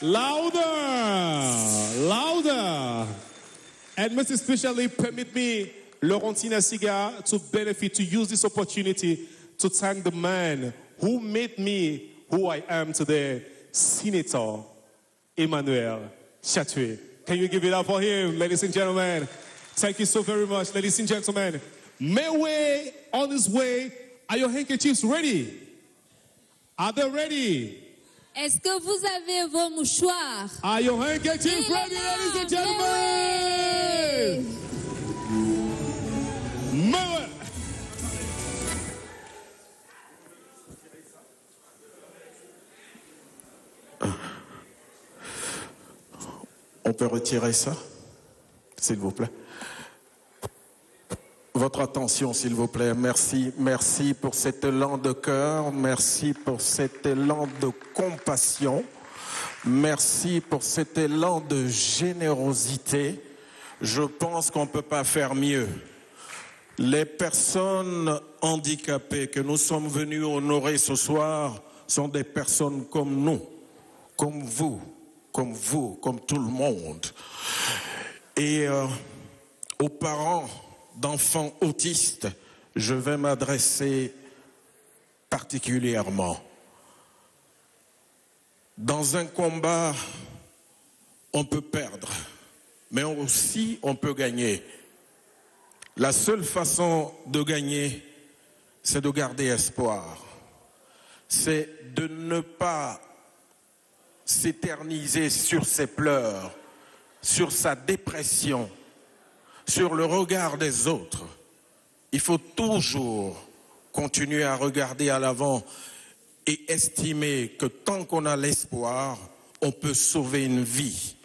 Louder, louder. And most especially, permit me, Laurentina Siga, to benefit, to use this opportunity to thank the man who made me who I am today, Senator Emmanuel Chatoué. Can you give it up for him, ladies and gentlemen? Thank you so very much, ladies and gentlemen. Mewe on his way. Are your handkerchiefs ready? Are they ready? Est-ce que vous avez vos mouchoirs? Are your handkerchiefs ready, ladies and gentlemen? Mewe. On peut retirer ça, s'il vous plaît. Votre attention, s'il vous plaît. Merci, merci pour cet élan de cœur. Merci pour cet élan de compassion. Merci pour cet élan de générosité. Je pense qu'on ne peut pas faire mieux. Les personnes handicapées que nous sommes venus honorer ce soir sont des personnes comme nous, comme vous, comme tout le monde. Et aux parents d'enfants autistes, je vais m'adresser particulièrement. Dans un combat, on peut perdre, mais aussi on peut gagner. La seule façon de gagner, c'est de garder espoir. C'est de ne pas s'éterniser sur ses pleurs, sur sa dépression, sur le regard des autres. Il faut toujours continuer à regarder à l'avant et estimer que tant qu'on a l'espoir, on peut sauver une vie.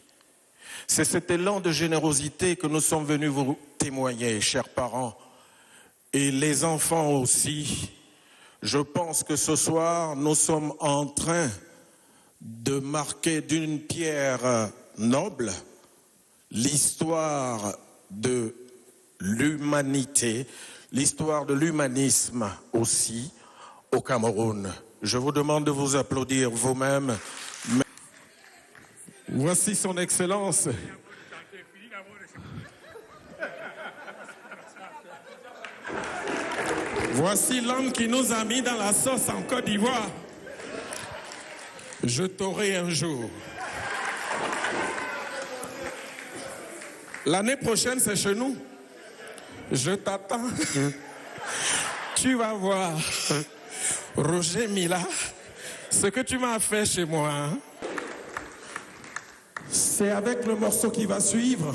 C'est cet élan de générosité que nous sommes venus vous témoigner, chers parents, et les enfants aussi. Je pense que ce soir, nous sommes en train de marquer d'une pierre noble l'histoire de l'humanité, l'histoire de l'humanisme aussi au Cameroun. Je vous demande de vous applaudir vous-même. Voici son Excellence. Voici l'homme qui nous a mis dans la sauce en Côte d'Ivoire. Je t'aurai un jour. L'année prochaine, c'est chez nous. Je t'attends. Tu vas voir, Roger Mila, ce que tu m'as fait chez moi. C'est avec le morceau qui va suivre